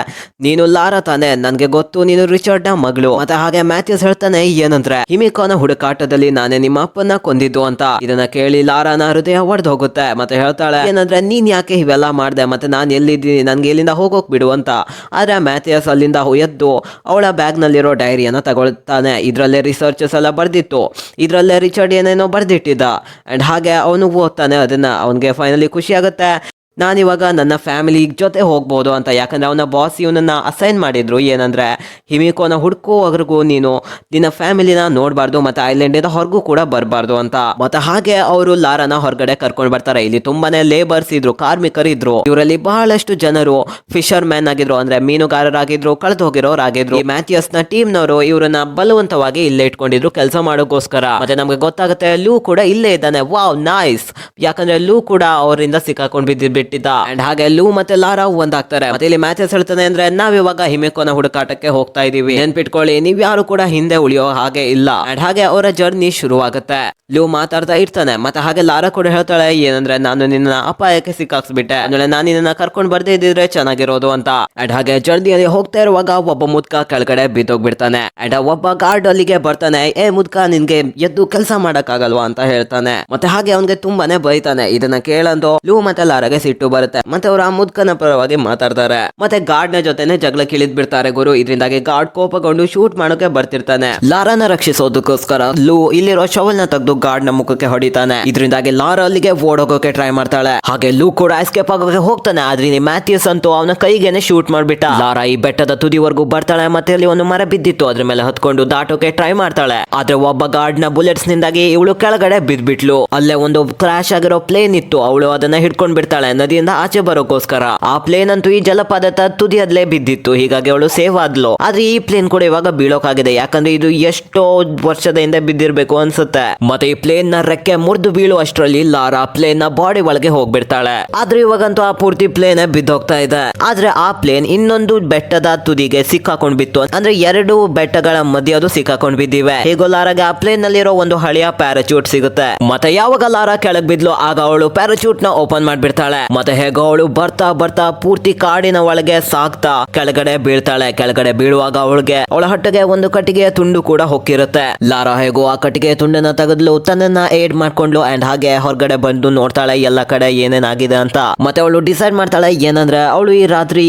ನೀನು ಲಾರಾ ತಾನೆ, ನನ್ಗೆ ಗೊತ್ತು ನೀನು ರಿಚರ್ಡ್ ನ ಮಗಳು. ಮತ್ತೆ ಹಾಗೆ ಮ್ಯಾಥಿಯಸ್ ಹೇಳ್ತಾನೆ, ಏನಂದ್ರೆ ಹಿಮಿಕೋನ ಹುಡುಕಾಟದಲ್ಲಿ ನಾನೇ ನಿಮ್ಮ ಅಪ್ಪನ ಕೊಂದಿದ್ದು ಅಂತ. ಇದನ್ನ ಕೇಳಿ ಲಾರಾನ ಹೃದಯ ಒಡೆದು ಹೋಗುತ್ತೆ. ಮತ್ತೆ ಹೇಳ್ತಾಳೆ, ಏನಂದ್ರೆ ನೀನ್ ಯಾಕೆ ಇವೆಲ್ಲ ಮಾಡ್ದೆ, ಮತ್ತೆ ನಾನು ಎಲ್ಲಿದ್ದೀನಿ, ನನ್ಗೆ ಇಲ್ಲಿಂದ ಹೋಗೋಕ್ ಬಿಡು ಅಂತ. ಆದ್ರೆ ಮ್ಯಾಥಿಯಸ್ ಅಲ್ಲಿಂದ ಎದ್ದು ಅವಳ ಬ್ಯಾಗ್ ನಲ್ಲಿರೋ ಡೈರಿಯನ್ನ ತಗೊಳ್ತಾನೆ. ಇದ್ರಲ್ಲೇ ರಿಸರ್ಚಸ್ ಎಲ್ಲ ಬರ್ದಿತ್ತು, ಇದ್ರಲ್ಲೇ ರಿಚರ್ಡ್ ಏನೇನೋ ಬರ್ದಿಟ್ಟಿದ್ದ. ಅಂಡ್ ಹಾಗೆ ಅವನು ಓದ್ತಾನೆ ಅದನ್ನ. ಅವನಿಗೆ ಫೈನಲಿ ಖುಷಿ ಆಗುತ್ತೆ, ನಾನಿವಾಗ ನನ್ನ ಫ್ಯಾಮಿಲಿ ಜೊತೆ ಹೋಗ್ಬೋದು ಅಂತ. ಯಾಕಂದ್ರೆ ಅವನ ಬಾಸ್ ಇವನನ್ನ ಅಸೈನ್ ಮಾಡಿದ್ರು, ಏನಂದ್ರೆ ಹಿಮಿಕೋನ ಹುಡ್ಕೋವರೆಗೂ ನೀನು ನಿನ್ನ ಫ್ಯಾಮಿಲಿನ ನೋಡ್ಬಾರ್ದು ಮತ್ತೆ ಐಲ್ಯಾಂಡ್ ಇಂದ ಹೊರಗೂ ಕೂಡ ಬರಬಾರ್ದು ಅಂತ. ಮತ್ತೆ ಹಾಗೆ ಅವರು ಲಾರಾನ ಹೊರಗಡೆ ಕರ್ಕೊಂಡು ಬರ್ತಾರೆ. ಇಲ್ಲಿ ತುಂಬಾನೇ ಲೇಬರ್ಸ್ ಇದ್ರು, ಕಾರ್ಮಿಕರಿದ್ರು. ಇವರಲ್ಲಿ ಬಹಳಷ್ಟು ಜನರು ಫಿಶರ್ ಮ್ಯಾನ್ ಆಗಿದ್ರು, ಅಂದ್ರೆ ಮೀನುಗಾರರಾಗಿದ್ರು, ಕಳೆದು ಹೋಗಿರೋರಾಗಿದ್ರು. ಈ ಮ್ಯಾಥಿಯಸ್ ನ ಟೀಮ್ ನವರು ಇವರನ್ನ ಬಲವಂತವಾಗಿ ಇಲ್ಲೇ ಇಟ್ಕೊಂಡಿದ್ರು ಕೆಲಸ ಮಾಡೋಗೋಸ್ಕರ. ಮತ್ತೆ ನಮ್ಗೆ ಗೊತ್ತಾಗುತ್ತೆ ಲೂ ಕೂಡ ಇಲ್ಲೇ ಇದ್ದಾನೆ. ವಾವ್ ನೈಸ್, ಯಾಕಂದ್ರೆ ಲೂ ಕೂಡ ಅವರಿಂದ ಸಿಕ್ಕಾಕೊಂಡ್ ಬಿಟ್ಟಿದ್ದ. ಅಂಡ್ ಹಾಗೆ ಲೂ ಮತ್ತೆ ಲಾರಾ ಒಂದಾಗ್ತಾರೆ. ಮತ್ತೆ ಇಲ್ಲಿ ಮ್ಯಾಥಿಯಸ್ ಹೇಳ್ತಾನೆ, ಅಂದ್ರೆ ನಾವಿವಾಗ ಹಿಮಿಕೋನ ಹುಡುಕಾಟಕ್ಕೆ ಹೋಗ್ತಾ ಇದೀವಿ, ನೆನ್ಪಿಟ್ಕೊಳ್ಳಿ ನೀವ್ ಯಾರು ಕೂಡ ಹಿಂದೆ ಉಳಿಯೋ ಹಾಗೆ ಇಲ್ಲ. ಅಂಡ್ ಹಾಗೆ ಅವರ ಜರ್ನಿ ಶುರುವಾಗುತ್ತೆ. ಲೂ ಮಾತಾಡ್ತಾ ಇರ್ತಾನೆ. ಮತ್ತೆ ಹಾಗೆ ಲಾರಾ ಕೂಡ ಹೇಳ್ತಾಳೆ, ಏನಂದ್ರೆ ನಾನು ನಿನ್ನ ಅಪಾಯಕ್ಕೆ ಸಿಕ್ಕಾಕ್ಸ್ಬಿಟ್ಟೆ, ಅಂದ್ರೆ ನಾನು ನಿನ್ನ ಕರ್ಕೊಂಡ್ ಬರ್ದೇ ಇದ್ದಿದ್ರೆ ಚೆನ್ನಾಗಿರೋದು ಅಂತ. ಅಂಡ್ ಹಾಗೆ ಜರ್ನಿಯಲ್ಲಿ ಹೋಗ್ತಾ ಇರುವಾಗ ಒಬ್ಬ ಮುದ್ಕ ಕೆಳಗಡೆ ಬಿದ್ದೋಗ್ಬಿಡ್ತಾನೆ. ಅಂಡ್ ಒಬ್ಬ ಗಾರ್ಡ್ ಅಲ್ಲಿಗೆ ಬರ್ತಾನೆ, ಮುದ್ಕ ನಿನ್ಗೆ ಎದ್ದು ಕೆಲಸ ಮಾಡಕ್ ಆಗಲ್ವಾ ಅಂತ ಹೇಳ್ತಾನೆ. ಮತ್ತೆ ಹಾಗೆ ಅವನ್ಗೆ ತುಂಬಾನೇ ಬೈತಾನೆ. ಇದನ್ನ ಕೇಳಂದು ಲೂ ಮತ್ತೆ ಲಾರಾಗೆ ಸಿಟ್ಟು ಬರುತ್ತೆ. ಮತ್ತೆ ಅವರು ಆ ಮುದ್ಕನ ಪರವಾಗಿ ಮಾತಾಡ್ತಾರೆ. ಮತ್ತೆ ಗಾರ್ಡ್ ನ ಜೊತೆನೆ ಜಗಳ ಕಿಳಿದ್ ಬಿಡ್ತಾರೆ ಗುರು. ಇದರಿಂದಾಗಿ ಗಾರ್ಡ್ ಕೋಪಗೊಂಡು ಶೂಟ್ ಮಾಡೋಕೆ ಬರ್ತಿರ್ತಾನೆ. ಲಾರಾನ ರಕ್ಷಿಸೋದಕ್ಕೋಸ್ಕರ ಲೂ ಇಲ್ಲಿರೋ ಶವಲ್ ನ ತೆಗೆದು ಗಾರ್ಡ್ ನ ಮುಖಕ್ಕೆ ಹೊಡಿತಾನೆ. ಇದರಿಂದಾಗಿ ಲಾರಾ ಅಲ್ಲಿಗೆ ಓಡೋಗೋಕೆ ಟ್ರೈ ಮಾಡ್ತಾಳೆ. ಹಾಗೆ ಲೂ ಕೂಡ ಎಸ್ಕೇಪ್ ಆಗೋಕೆ ಹೋಗ್ತಾನೆ. ಆದ್ರೆ ಮ್ಯಾಥಿಯಸ್ ಅಂತೂ ಅವನ ಕೈಗೇನೆ ಶೂಟ್ ಮಾಡ್ಬಿಟ್ಟ. ಲಾರಾ ಈ ಬೆಟ್ಟದ ತುದಿವರೆಗೂ ಬರ್ತಾಳೆ. ಮತ್ತೆ ಅಲ್ಲಿ ಒಂದು ಮರ ಬಿದ್ದಿತ್ತು, ಅದ್ರ ಮೇಲೆ ಹತ್ಕೊಂಡು ದಾಟೋಕೆ ಟ್ರೈ ಮಾಡ್ತಾಳೆ. ಆದ್ರೆ ಒಬ್ಬ ಗಾರ್ಡ್ ನ ಬುಲೆಟ್ಸ್ ನಿಂದಾಗಿ ಇವಳು ಕೆಳಗಡೆ ಬಿದ್ಬಿಟ್ಲು. ಅಲ್ಲೇ ಒಂದು ಕ್ರಾಶ್ ಆಗಿರೋ ಪ್ಲೇನ್ ಇತ್ತು, ಅವಳು ಅದನ್ನ ಹಿಡ್ಕೊಂಡ್ ಬಿಡ್ತಾಳೆ. ನದಿಯಿಂದ ಆಚೆ ಬರೋಕೋಸ್ಕರ. ಆ ಪ್ಲೇನ್ ಅಂತೂ ಈ ಜಲಪಾತದ ತುದಿಯಲ್ಲೇ ಬಿದ್ದಿತ್ತು, ಹೀಗಾಗಿ ಅವಳು ಸೇವ್ ಆದ್ಲು. ಆದ್ರೆ ಈ ಪ್ಲೇನ್ ಕೂಡ ಇವಾಗ ಬೀಳೋಕಾಗಿದೆ, ಯಾಕಂದ್ರೆ ಇದು ಎಷ್ಟೋ ವರ್ಷದ ಹಿಂದೆ ಬಿದ್ದಿರ್ಬೇಕು ಅನ್ಸುತ್ತೆ. ಮತ್ತೆ ಈ ಪ್ಲೇನ್ ನ ರೆಕ್ಕೆ ಮುರಿದು ಬೀಳುವಷ್ಟರಲ್ಲಿ ಲಾರಾ ಪ್ಲೇನ್ ನ ಬಾಡಿ ಒಳಗೆ ಹೋಗ್ಬಿಡ್ತಾಳೆ. ಆದ್ರೆ ಇವಾಗಂತೂ ಆ ಪೂರ್ತಿ ಪ್ಲೇನ್ ಬಿದ್ದೋಗ್ತಾ ಇದೆ. ಆದ್ರೆ ಆ ಪ್ಲೇನ್ ಇನ್ನೊಂದು ಬೆಟ್ಟದ ತುದಿಗೆ ಸಿಕ್ಕಾಕೊಂಡ್ ಬಿತ್ತು, ಅಂದ್ರೆ ಎರಡು ಬೆಟ್ಟಗಳ ಮಧ್ಯೆ ಅದು ಸಿಕ್ಕಾಕೊಂಡ್ ಬಿದ್ದಿವೆ. ಹೇಗೋ ಲಾರಾಗೆ ಆ ಪ್ಲೇನ್ ನಲ್ಲಿರೋ ಒಂದು ಹಳೆಯ ಪ್ಯಾರಾಚೂಟ್ ಸಿಗುತ್ತೆ. ಮತ್ತೆ ಯಾವಾಗ ಲಾರಾ ಕೆಳಗ್ ಬಿದ್ಲು ಆಗ ಅವಳು ಪ್ಯಾರಾಚೂಟ್ ನ ಓಪನ್ ಮಾಡ್ಬಿಡ್ತಾಳೆ. ಮತ್ತೆ ಹೇಗೋ ಅವಳು ಬರ್ತಾ ಬರ್ತಾ ಪೂರ್ತಿ ಕಾಡಿನ ಒಳಗೆ ಸಾಕ್ತಾ ಕೆಳಗಡೆ ಬೀಳ್ತಾಳೆ. ಕೆಳಗಡೆ ಬೀಳುವಾಗ ಅವಳ ಹೊಟ್ಟೆಗೆ ಒಂದು ಕಟ್ಟಿಗೆಯ ತುಂಡು ಕೂಡ ಹೊಕ್ಕಿರುತ್ತೆ. ಲಾರಾ ಹೇಗೋ ಆ ಕಟ್ಟಿಗೆಯ ತುಂಡನ್ನ ತೆಗೆದ್ಲು, ತನ್ನನ್ನ ಏಡ್ ಮಾಡ್ಕೊಂಡ್ಲು ಅಂಡ್ ಹಾಗೆ ಹೊರಗಡೆ ಬಂದು ನೋಡ್ತಾಳೆ ಎಲ್ಲ ಕಡೆ ಏನೇನಾಗಿದೆ ಅಂತ. ಮತ್ತೆ ಅವಳು ಡಿಸೈಡ್ ಮಾಡ್ತಾಳೆ ಏನಂದ್ರೆ ಅವಳು ಈ ರಾತ್ರಿ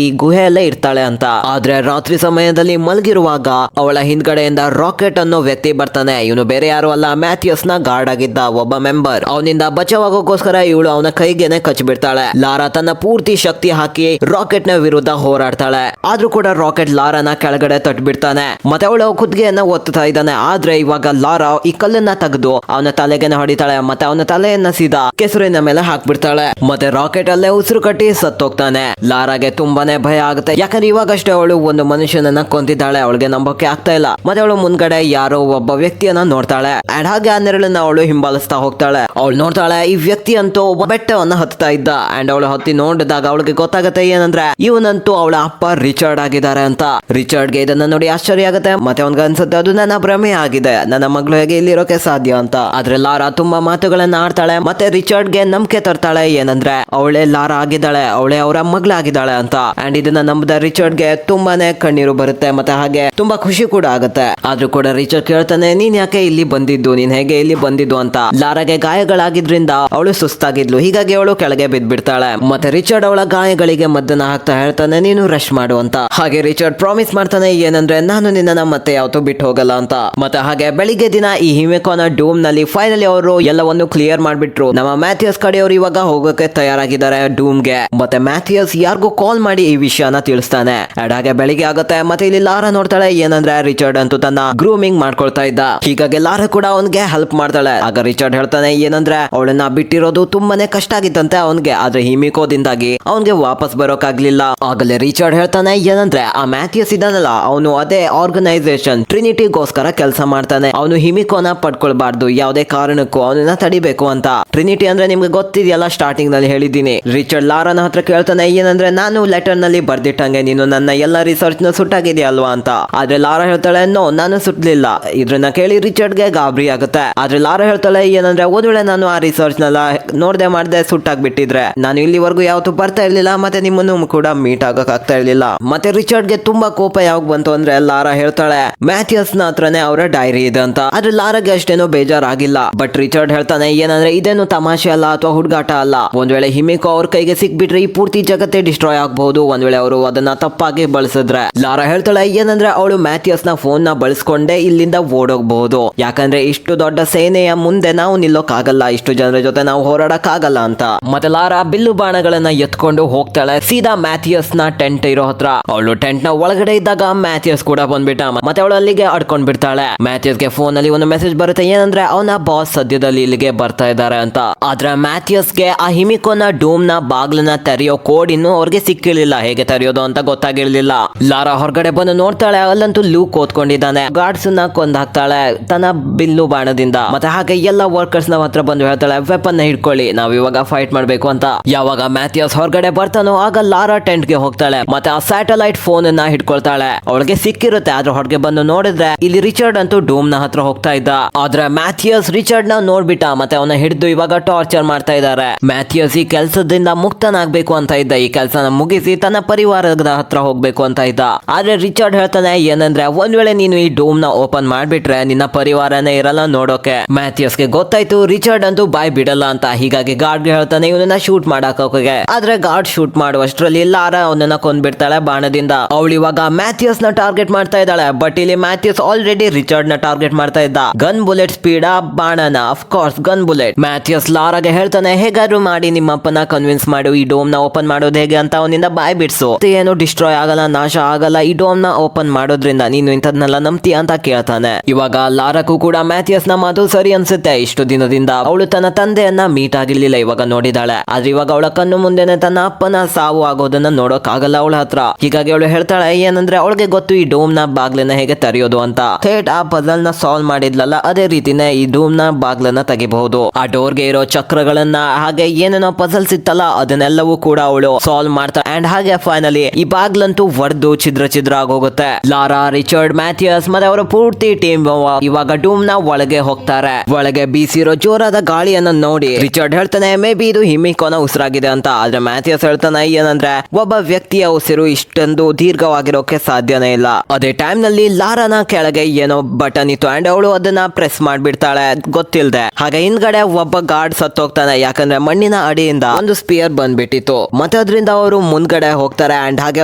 ಈ ಗುಹೆಯಲ್ಲೇ ಇರ್ತಾಳೆ ಅಂತ. ಆದ್ರೆ ರಾತ್ರಿ ಸಮಯದಲ್ಲಿ ಮಲಗಿರುವಾಗ ಅವಳ ಹಿಂದ್ಗಡೆಯಿಂದ ರಾಕೆಟ್ ಅನ್ನೋ ವ್ಯಕ್ತಿ ಬರ್ತಾನೆ. ಇವನು ಬೇರೆ ಯಾರು ಅಲ್ಲ, ಮ್ಯಾಥಿಯಸ್ ನ ಗಾರ್ಡ್ ಆಗಿದ್ದ ಒಬ್ಬ ಮೆಂಬರ್. ಅವನಿಂದ ಬಚಾವಾಗೋಸ್ಕರ ಇವಳು ಅವನ ಕೈಗೇನೆ ಕಚ್ಚಿಬಿಡ್ತಾಳೆ. ಲಾರಾ ತನ್ನ ಪೂರ್ತಿ ಶಕ್ತಿ ಹಾಕಿ ರಾಕೆಟ್ ನ ವಿರುದ್ಧ ಹೋರಾಡ್ತಾಳೆ. ಆದ್ರೂ ಕೂಡ ರಾಕೆಟ್ ಲಾರಾನ ಕೆಳಗಡೆ ತಟ್ಬಿಡ್ತಾನೆ. ಮತ್ತೆ ಅವಳು ಕುತ್ತಿಗೆಯನ್ನ ಒತ್ತುತ್ತಾ ಇದ್ದಾನೆ. ಆದ್ರೆ ಇವಾಗ ಲಾರಾ ಈ ಕಲ್ಲನ್ನ ತೆಗೆದು ಅವನ ತಲೆಗೆನೆ ಹೊಡಿತಾಳೆ. ಮತ್ತೆ ಅವನ ತಲೆಯನ್ನ ಸೀದಾ ಕೆಸರಿನ ಮೇಲೆ ಹಾಕ್ಬಿಡ್ತಾಳೆ. ಮತ್ತೆ ರಾಕೆಟ್ ಅಲ್ಲೇ ಉಸಿರು ಕಟ್ಟಿ ಸತ್ತೋಗ್ತಾನೆ. ಲಾರಾಗೆ ತುಂಬಾನೇ ಭಯ ಆಗುತ್ತೆ, ಯಾಕಂದ್ರೆ ಇವಾಗಷ್ಟೇ ಅವಳು ಒಂದು ಮನುಷ್ಯನನ್ನ ಕೊಂದಿದ್ದಾಳೆ. ಅವಳಿಗೆ ನಂಬಕ್ಕೆ ಆಗ್ತಾ ಇಲ್ಲ. ಮತ್ತೆ ಅವಳು ಮುಂದ್ಗಡೆ ಯಾರೋ ಒಬ್ಬ ವ್ಯಕ್ತಿಯನ್ನ ನೋಡ್ತಾಳೆ ಅಂಡ್ ಹಾಗೆ ಆ ನೆರಳನ್ನ ಅವಳು ಹಿಂಬಾಲಿಸ್ತಾ ಹೋಗ್ತಾಳೆ. ಅವಳು ನೋಡ್ತಾಳೆ ಈ ವ್ಯಕ್ತಿ ಅಂತೂ ಒಬ್ಬ ಬೆಟ್ಟವನ್ನ ಹತ್ತಾ ಇದ್ದ. ಅಂಡ್ ಅವಳು ಹತ್ತಿ ನೋಡಿದಾಗ ಅವಳಿಗೆ ಗೊತ್ತಾಗುತ್ತೆ ಏನಂದ್ರೆ ಇವನಂತೂ ಅವಳ ಅಪ್ಪ ರಿಚರ್ಡ್ ಆಗಿದ್ದಾರೆ ಅಂತ. ರಿಚರ್ಡ್ಗೆ ಇದನ್ನ ನೋಡಿ ಆಶ್ಚರ್ಯ ಆಗುತ್ತೆ. ಮತ್ತೆ ಅವನ್ಗೆ ಅನ್ಸುತ್ತೆ ಅದು ನನ್ನ ಭ್ರಮೆ ಆಗಿದೆ, ನನ್ನ ಮಗಳು ಹೇಗೆ ಇಲ್ಲಿರೋಕೆ ಸಾಧ್ಯ ಅಂತ. ಆದ್ರೆ ಲಾರಾ ತುಂಬಾ ಮಾತುಗಳನ್ನ ಆಡ್ತಾಳೆ. ಮತ್ತೆ ರಿಚರ್ಡ್ಗೆ ನಂಬಿಕೆ ತರ್ತಾಳೆ ಏನಂದ್ರೆ ಅವಳೇ ಲಾರಾ ಆಗಿದ್ದಾಳೆ, ಅವಳೇ ಅವರ ಮಗಳಾಗಿದ್ದಾಳೆ ಅಂತ. ಅಂಡ್ ಇದನ್ನ ನಂಬದ ರಿಚರ್ಡ್ಗೆ ತುಂಬಾನೇ ಕಣ್ಣೀರು ಬರುತ್ತೆ. ಮತ್ತೆ ಹಾಗೆ ತುಂಬಾ ಖುಷಿ ಕೂಡ ಆಗುತ್ತೆ. ಆದ್ರೂ ಕೂಡ ರಿಚರ್ಡ್ ಕೇಳ್ತಾನೆ ನೀನ್ ಯಾಕೆ ಇಲ್ಲಿ ಬಂದಿದ್ದು, ನೀನ್ ಹೇಗೆ ಇಲ್ಲಿ ಬಂದಿದ್ದು ಅಂತ. ಲಾರಾಗೆ ಗಾಯಗಳಾಗಿದ್ರಿಂದ ಅವಳು ಸುಸ್ತಾಗಿದ್ಲು, ಹೀಗಾಗಿ ಅವಳು ಕೆಳಗೆ ಬಿದ್ಬಿಡ್ತಾಳೆ. ಮತ್ತೆ ರಿಚರ್ಡ್ ಅವಳ ಗಾಯಗಳಿಗೆ ಮದ್ದನ್ನ ಹಾಕ್ತಾ ಹೇಳ್ತಾನೆ ನೀನು ರೆಸ್ಟ್ ಮಾಡು ಅಂತ. ಹಾಗೆ ರಿಚರ್ಡ್ ಪ್ರಾಮಿಸ್ ಮಾಡ್ತಾನೆ ಏನಂದ್ರೆ ನಾನು ನಿನ್ನ ಮತ್ತೆ ಯಾವತ್ತೂ ಬಿಟ್ಟು ಹೋಗಲ್ಲ ಅಂತ. ಮತ್ತೆ ಹಾಗೆ ಬೆಳಿಗ್ಗೆ ದಿನ ಈ ಹಿಮೆಕೋನ ಡೂಮ್ ನಲ್ಲಿ ಫೈನಲಿ ಅವರು ಎಲ್ಲವನ್ನು ಕ್ಲಿಯರ್ ಮಾಡ್ಬಿಟ್ರು. ನಮ್ಮ ಮ್ಯಾಥಿಯಸ್ ಕಡೆಯವರು ಇವಾಗ ಹೋಗೋಕೆ ತಯಾರಾಗಿದ್ದಾರೆ ಡೂಮ್ಗೆ. ಮತ್ತೆ ಮ್ಯಾಥಿಯಸ್ ಯಾರಿಗೂ ಕಾಲ್ ಮಾಡಿ ಈ ವಿಷಯನ ತಿಳಿಸ್ತಾನೆ. ಅಂಡ್ ಹಾಗೆ ಬೆಳಿಗ್ಗೆ ಆಗುತ್ತೆ. ಮತ್ತೆ ಇಲ್ಲಿ ಲಾರಾ ನೋಡ್ತಾಳೆ ಏನಂದ್ರೆ ರಿಚರ್ಡ್ ಅಂತೂ ತನ್ನ ಗ್ರೂಮಿಂಗ್ ಮಾಡ್ಕೊಳ್ತಾ ಇದ್ದ, ಹೀಗಾಗಿ ಲಾರಾ ಕೂಡ ಅವನ್ಗೆ ಹೆಲ್ಪ್ ಮಾಡ್ತಾಳೆ. ಆಗ ರಿಚರ್ಡ್ ಹೇಳ್ತಾನೆ ಏನಂದ್ರೆ ಅವಳನ್ನ ಬಿಟ್ಟಿರೋದು ತುಂಬಾನೇ ಕಷ್ಟ ಆಗಿತ್ತಂತೆ ಅವನ್ಗೆ, ಆದ್ರೆ ಹಿಮಿಕೋದಿಂದಾಗಿ ಅವನ್ಗೆ ವಾಪಸ್ ಬರೋಕಾಗ್ಲಿಲ್ಲ. ಆಗಲೇ ರಿಚರ್ಡ್ ಹೇಳ್ತಾನೆ ಏನಂದ್ರೆ ಆ ಮ್ಯಾಥಿಯಸ್ ಇದಾನಲ್ಲ ಅವನು ಅದೇ ಆರ್ಗನೈಸೇಷನ್ ಟ್ರಿನಿಟಿಗೋಸ್ಕರ ಕೆಲಸ ಮಾಡ್ತಾನೆ. ಅವನು ಹಿಮಿಕೋನ ಪಡ್ಕೊಳ್ಬಾರ್ದು, ಯಾವುದೇ ಕಾರಣಕ್ಕೂ ಅವನನ್ನ ತಡಿಬೇಕು ಅಂತ. ಟ್ರಿನಿಟಿ ಅಂದ್ರೆ ನಿಮ್ಗೆ ಗೊತ್ತಿದೆಯಲ್ಲ, ಸ್ಟಾರ್ಟಿಂಗ್ ನಲ್ಲಿ ಹೇಳಿದ್ದೀನಿ. ರಿಚರ್ಡ್ ಲಾರಾನ ಹತ್ರ ಕೇಳ್ತಾನೆ ಏನಂದ್ರೆ ನಾನು ಲೆಟರ್ ನಲ್ಲಿ ಬರ್ದಿಟ್ಟಂಗೆ ನೀನು ನನ್ನ ಎಲ್ಲ ರಿಸರ್ಚ್ ನ ಸುಟ್ಟಾಗಿದೆಯಾ ಅಲ್ವಾ ಅಂತ. ಆದ್ರೆ ಲಾರಾ ಹೇಳ್ತಾಳೆ ನೋ ನಾನು ಸುಟ್ಲಿಲ್ಲ. ಇದ್ರನ್ನ ಕೇಳಿ ರಿಚರ್ಡ್ಗೆ ಗಾಬರಿ ಆಗುತ್ತೆ. ಆದ್ರೆ ಲಾರಾ ಹೇಳ್ತಾಳೆ ಏನಂದ್ರೆ ಒಂದ್ ವೇಳೆ ನಾನು ಆ ರಿಸರ್ಚ್ ನೆಲ್ಲ ನೋಡ್ದೆ ಮಾಡ್ದೆ ಸುಟ್ಟಾಗ್ಬಿಟ್ಟಿದ್ರೆ ನಾನು ಇಲ್ಲಿವರೆಗೂ ಯಾವತ್ತೂ ಬರ್ತಾ ಇರ್ಲಿಲ್ಲ, ಮತ್ತೆ ನಿಮ್ಮನ್ನು ಕೂಡ ಮೀಟ್ ಆಗಕ್ ಆಗ್ತಾ ಇರ್ಲಿಲ್ಲ. ಮತ್ತೆ ರಿಚರ್ಡ್ಗೆ ತುಂಬಾ ಕೋಪ ಯಾವಾಗ ಬಂತು ಅಂದ್ರೆ ಲಾರಾ ಹೇಳ್ತಾಳೆ ಮ್ಯಾಥಿಯಸ್ ನ ಹತ್ರನೇ ಅವರ ಡೈರಿ ಇದೆ ಅಂತ. ಆದ್ರೆ ಲಾರಾಗೆ ಅಷ್ಟೇನೋ ಬೇಜಾರಾಗಿಲ್ಲ. ಬಟ್ ರಿಚರ್ಡ್ ಹೇಳ್ತಾನೆ ಏನಂದ್ರೆ ಇದೇನು ತಮಾಷೆ ಅಲ್ಲ ಅಥವಾ ಹುಡುಗಾಟ ಅಲ್ಲ. ಒಂದ್ ವೇಳೆ ಹಿಮಿಕೋ ಅವ್ರ ಕೈಗೆ ಸಿಕ್ಬಿಟ್ರೆ ಈ ಪೂರ್ತಿ ಜಗತ್ತೇ ಡಿಸ್ಟ್ರಾಯ್ ಆಗಬಹುದು, ಒಂದ್ ವೇಳೆ ಅವರು ಅದನ್ನ ತಪ್ಪಾಗಿ ಬಳಸಿದ್ರೆ. ಲಾರಾ ಹೇಳ್ತಾಳೆ ಏನಂದ್ರೆ ಅವಳು ಮ್ಯಾಥಿಯಸ್ ನ ಫೋನ್ ನ ಬಳಸ್ಕೊಂಡೆ ಇಲ್ಲಿಂದ ಓಡೋಗ್ಬಹುದು, ಯಾಕಂದ್ರೆ ಇಷ್ಟು ದೊಡ್ಡ ಸೇನೆಯ ಮುಂದೆ ನಾವು ನಿಲ್ಲೋಕ್ ಆಗಲ್ಲ, ಇಷ್ಟು ಜನರ ಜೊತೆ ನಾವು ಹೋರಾಡಕ್ ಆಗಲ್ಲ ಅಂತ. ಮತ್ತೆ ಲಾರಾ ಬಿಲ್ಲು ಬಾಣಗಳನ್ನ ಎತ್ಕೊಂಡು ಹೋಗ್ತಾಳೆ ಸೀದಾ ಮ್ಯಾಥಿಯಸ್ ನ ಟೆಂಟ್ ಇರೋ ಹತ್ರ. ಅವಳು ಟೆಂಟ್ ನ ಒಳಗಡೆ ಇದ್ದಾಗ ಮ್ಯಾಥಿಯಸ್ ಕೂಡ ಬಂದ್ಬಿಟ್ಟ. ಮತ್ತೆ ಅವಳು ಅಲ್ಲಿಗೆ ಅಡ್ಕೊಂಡ್ ಬಿಡ್ತಾಳೆ. ಮ್ಯಾಥಿಯಸ್ಗೆ ಫೋನ್ ಅಲ್ಲಿ ಒಂದು ಮೆಸೇಜ್ ಬರುತ್ತೆ ಏನಂದ್ರೆ ಅವನ ಬಾಸ್ ಸದ್ಯದಲ್ಲಿ ಇಲ್ಲಿಗೆ ಬರ್ತಾ ಇದ್ದಾರೆ ಅಂತ. ಆದ್ರೆ ಮ್ಯಾಥಿಯಸ್ಗೆ ಆ ಹಿಮಿಕೋನ ಡೂಮ್ ನ ಬಾಗ್ಲನ್ನ ತೆರೆಯೋ ಕೋಡ್ ಇನ್ನು ಅವ್ರಿಗೆ ಸಿಕ್ಕಿರ್ಲಿಲ್ಲ, ಹೇಗೆ ತೆರೆಯೋದು ಅಂತ ಗೊತ್ತಾಗಿರ್ಲಿಲ್ಲ. ಲಾರಾ ಹೊರಗಡೆ ಬಂದು ನೋಡ್ತಾಳೆ, ಅಲ್ಲಂತೂ ಲೂಕ್ ಓದ್ಕೊಂಡಿದ್ದಾನೆ. ಗಾರ್ಡ್ಸ್ ನ ಕೊಂದ್ ಹಾಕ್ತಾಳೆ ತನ್ನ ಬಿಲ್ಲು ಬಾಣದಿಂದ. ಮತ್ತೆ ಹಾಗೆ ಎಲ್ಲ ವರ್ಕರ್ಸ್ ನ ಹತ್ರ ಬಂದು ಹೇಳ್ತಾಳೆ ವೆಪನ್ ನ ಹಿಡ್ಕೊಳ್ಳಿ, ನಾವ್ ಇವಾಗ ಫೈಟ್ ಮಾಡ್ಬೇಕು ಅಂತ. ಯಾವಾಗ ಮ್ಯಾಥಿಯಸ್ ಹೊರಗಡೆ ಬರ್ತಾನೋ ಆಗ ಲಾರಾ ಟೆಂಟ್ ಗೆ ಹೋಗ್ತಾಳೆ. ಮತ್ತೆ ಆ ಸ್ಯಾಟಲೈಟ್ ಫೋನ್ ಅನ್ನ ಹಿಡ್ಕೊಳ್ತಾಳೆ. ಅವಳಿಗೆ ಸಿಕ್ಕಿರುತ್ತೆ. ಆದ್ರೆ ಹೊರಗೆ ಬಂದು ನೋಡಿದ್ರೆ ಇಲ್ಲಿ ರಿಚರ್ಡ್ ಅಂತೂ ಡೂಮ್ ನ ಹತ್ರ ಹೋಗ್ತಾ ಇದ್ದ. ಆದ್ರೆ ಮ್ಯಾಥಿಯಸ್ ರಿಚರ್ಡ್ ನ ನೋಡ್ಬಿಟ್ಟ. ಮತ್ತೆ ಅವನ ಹಿಡಿದು ಇವಾಗ ಟಾರ್ಚರ್ ಮಾಡ್ತಾ ಇದ್ದಾರೆ. ಮ್ಯಾಥಿಯಸ್ ಈ ಕೆಲಸದಿಂದ ಮುಕ್ತನಾಗ್ಬೇಕು ಅಂತ ಇದ್ದ. ಈ ಕೆಲಸನ ಮುಗಿಸಿ ತನ್ನ ಪರಿವಾರದ ಹತ್ರ ಹೋಗ್ಬೇಕು ಅಂತ ಇದ್ದ. ಆದ್ರೆ ರಿಚರ್ಡ್ ಹೇಳ್ತಾನೆ ಏನಂದ್ರೆ ಒಂದ್ ವೇಳೆ ನೀನು ಈ ಡೂಮ್ ನ ಓಪನ್ ಮಾಡ್ಬಿಟ್ರೆ ನಿನ್ನ ಪರಿವಾರನೇ ಇರಲ್ಲ ನೋಡೋಕೆ. ಮ್ಯಾಥಿಯಸ್ಗೆ ಗೊತ್ತಾಯ್ತು ರಿಚರ್ಡ್ ಅಂತೂ ಬಾಯ್ ಬಿಡಲ್ಲ ಅಂತ. ಹೀಗಾಗಿ ಗಾರ್ಡ್ ಗೆ ಹೇಳ್ತಾನೆ ಇವನನ್ನ ಶೂಟ್ ಮಾಡಕ್ಕೆ. ಆದ್ರೆ ಗಾರ್ಡ್ ಶೂಟ್ ಮಾಡುವಷ್ಟರಲ್ಲಿ ಲಾರಾ ಅವನನ್ನ ಕೊಂದ್ಬಿಡ್ತಾಳೆ ಬಾಣದಿಂದ. ಅವಳು ಇವಾಗ ಮ್ಯಾಥಿಯಸ್ ನ ಟಾರ್ಗೆಟ್ ಮಾಡ್ತಾ ಇದ್ದಾಳೆ. ಬಟ್ ಇಲ್ಲಿ ಮ್ಯಾಥಿಯಸ್ ಆಲ್ರೆಡಿ ರಿಚರ್ಡ್ ನ ಟಾರ್ಗೆಟ್ ಮಾಡ್ತಾ ಇದ್ದ. ಗನ್ ಬುಲೆಟ್ ಸ್ಪೀಡ್ ಬಾಣನ of course gun bullet. Mathias ಲಾರಾಗೆ ಹೇಳ್ತಾನೆ ಹೇಗಾದ್ರು ಮಾಡಿ ನಿಮ್ಮಪ್ಪನ ಕನ್ವಿನ್ಸ್ ಮಾಡು ಈ ಡೋಮ್ ನ ಓಪನ್ ಮಾಡೋದು ಹೇಗೆ ಅಂತ ಅವನಿಂದ ಬಾಯ್ ಬಿಡ್ಸು. ಏನು ಡಿಸ್ಟ್ರಾಯ್ ಆಗಲ್ಲ, ನಾಶ ಆಗಲ್ಲ ಈ ಡೋಮ್ ನ ಓಪನ್ ಮಾಡೋದ್ರಿಂದ, ನೀನು ಇಂಥದ್ನೆಲ್ಲ ನಂಬ್ತೀಯ ಅಂತ ಕೇಳ್ತಾನೆ. ಇವಾಗ ಲಾರಾಕ್ಕೂ ಕೂಡ ಮ್ಯಾಥಿಯಸ್ ನ ಮಾತು ಸರಿ ಅನ್ಸುತ್ತೆ. ಇಷ್ಟು ದಿನದಿಂದ ಅವಳು ತನ್ನ ತಂದೆಯನ್ನ ಮೀಟ್ ಆಗಿರ್ಲಿಲ್ಲ, ಇವಾಗ ನೋಡಿದಾಳೆ. ಆದ್ರೆ ಇವಾಗ ಅವಳ ಕಣ್ಣು ಮುಂದೆನೆ ತನ್ನ ಅಪ್ಪನ ಸಾವು ಆಗೋದನ್ನ ನೋಡೋಕ್ ಆಗಲ್ಲ ಅವಳ ಹತ್ರ. ಹೀಗಾಗಿ ಅವಳು ಹೇಳ್ತಾಳೆ ಏನಂದ್ರೆ ಅವಳಿಗೆ ಗೊತ್ತು ಈ ಡೂಮ್ ನ ಬಾಗ್ಲನ್ನ ಹೇಗೆ ತೆರೆಯೋದು ಅಂತ. ಥೇಟ್ ಆ ಪಜಲ್ ನ ಸಾಲ್ವ್ ಮಾಡಿದ್ಲಲ್ಲ ಅದೇ ರೀತಿನೇ ಈ ಡೂಮ್ ನ ಬಾಗ್ಲನ್ನ ತೆಗಿಬಹುದು. ಆ ಡೋರ್ಗೆ ಇರೋ ಚಕ್ರಗಳನ್ನ ಹಾಗೆ ಏನೇನೋ ಪಜಲ್ಸ್ ಇತ್ತಲ್ಲ ಅದನ್ನೆಲ್ಲವೂ ಕೂಡ ಅವಳು ಸಾಲ್ವ್ ಮಾಡ್ತಾಳೆ. ಅಂಡ್ ಹಾಗೆ ಫೈನಲಿ ಈ ಬಾಗ್ಲಂತೂ ಒಡೆದು ಛಿದ್ರ ಆಗೋಗುತ್ತೆ. ಲಾರಾ, ರಿಚರ್ಡ್, ಮ್ಯಾಥಿಯಸ್ ಮತ್ತೆ ಅವರ ಪೂರ್ತಿ ಟೀಮ್ ಇವಾಗ ಡೂಮ್ ನ ಒಳಗೆ ಹೋಗ್ತಾರೆ. ಒಳಗೆ ಬೀಸಿರೋ ಜೋರಾದ ಗಾಳಿಯನ್ನ ನೋಡಿ ರಿಚರ್ಡ್ ಹೇಳ್ತಾನೆ ಮೇ ಬಿ ಇದು ಹಿಮಿಕೋನ ಉಸಿರಾಗಿದೆ ಅಂತ. ಆದ್ರೆ ಮ್ಯಾಥಿಯಸ್ ಹೇಳ್ತಾನೆ ಏನಂದ್ರೆ ಒಬ್ಬ ವ್ಯಕ್ತಿಯ ಉಸಿರು ಇಷ್ಟೊಂದು ದೀರ್ಘವಾಗಿರೋಕೆ ಸಾಧ್ಯನೇ ಇಲ್ಲ. ಅದೇ ಟೈಮ್ ನಲ್ಲಿ ಲಾರಾನ ಕೆಳಗೆ ಏನೋ ಬಟನ್ ಇತ್ತು ಅಂಡ್ ಅವಳು ಅದನ್ನ ಪ್ರೆಸ್ ಮಾಡ್ಬಿಡ್ತಾಳೆ ಗೊತ್ತಿಲ್ದೆ. ಹಾಗೆ ಹಿಂದ್ಗಡೆ ಒಬ್ಬ ಗಾರ್ಡ್ ಸತ್ತೋಗ್ತಾನೆ ಯಾಕಂದ್ರೆ ಮಣ್ಣಿನ ಅಡಿಯಿಂದ ಒಂದು ಸ್ಪಿಯರ್ ಬಂದ್ಬಿಟ್ಟಿತ್ತು. ಮತ್ತೆ ಅದರಿಂದ ಅವರು ಮುಂದ್ಗಡೆ ಹೋಗ್ತಾರೆ ಅಂಡ್ ಹಾಗೆ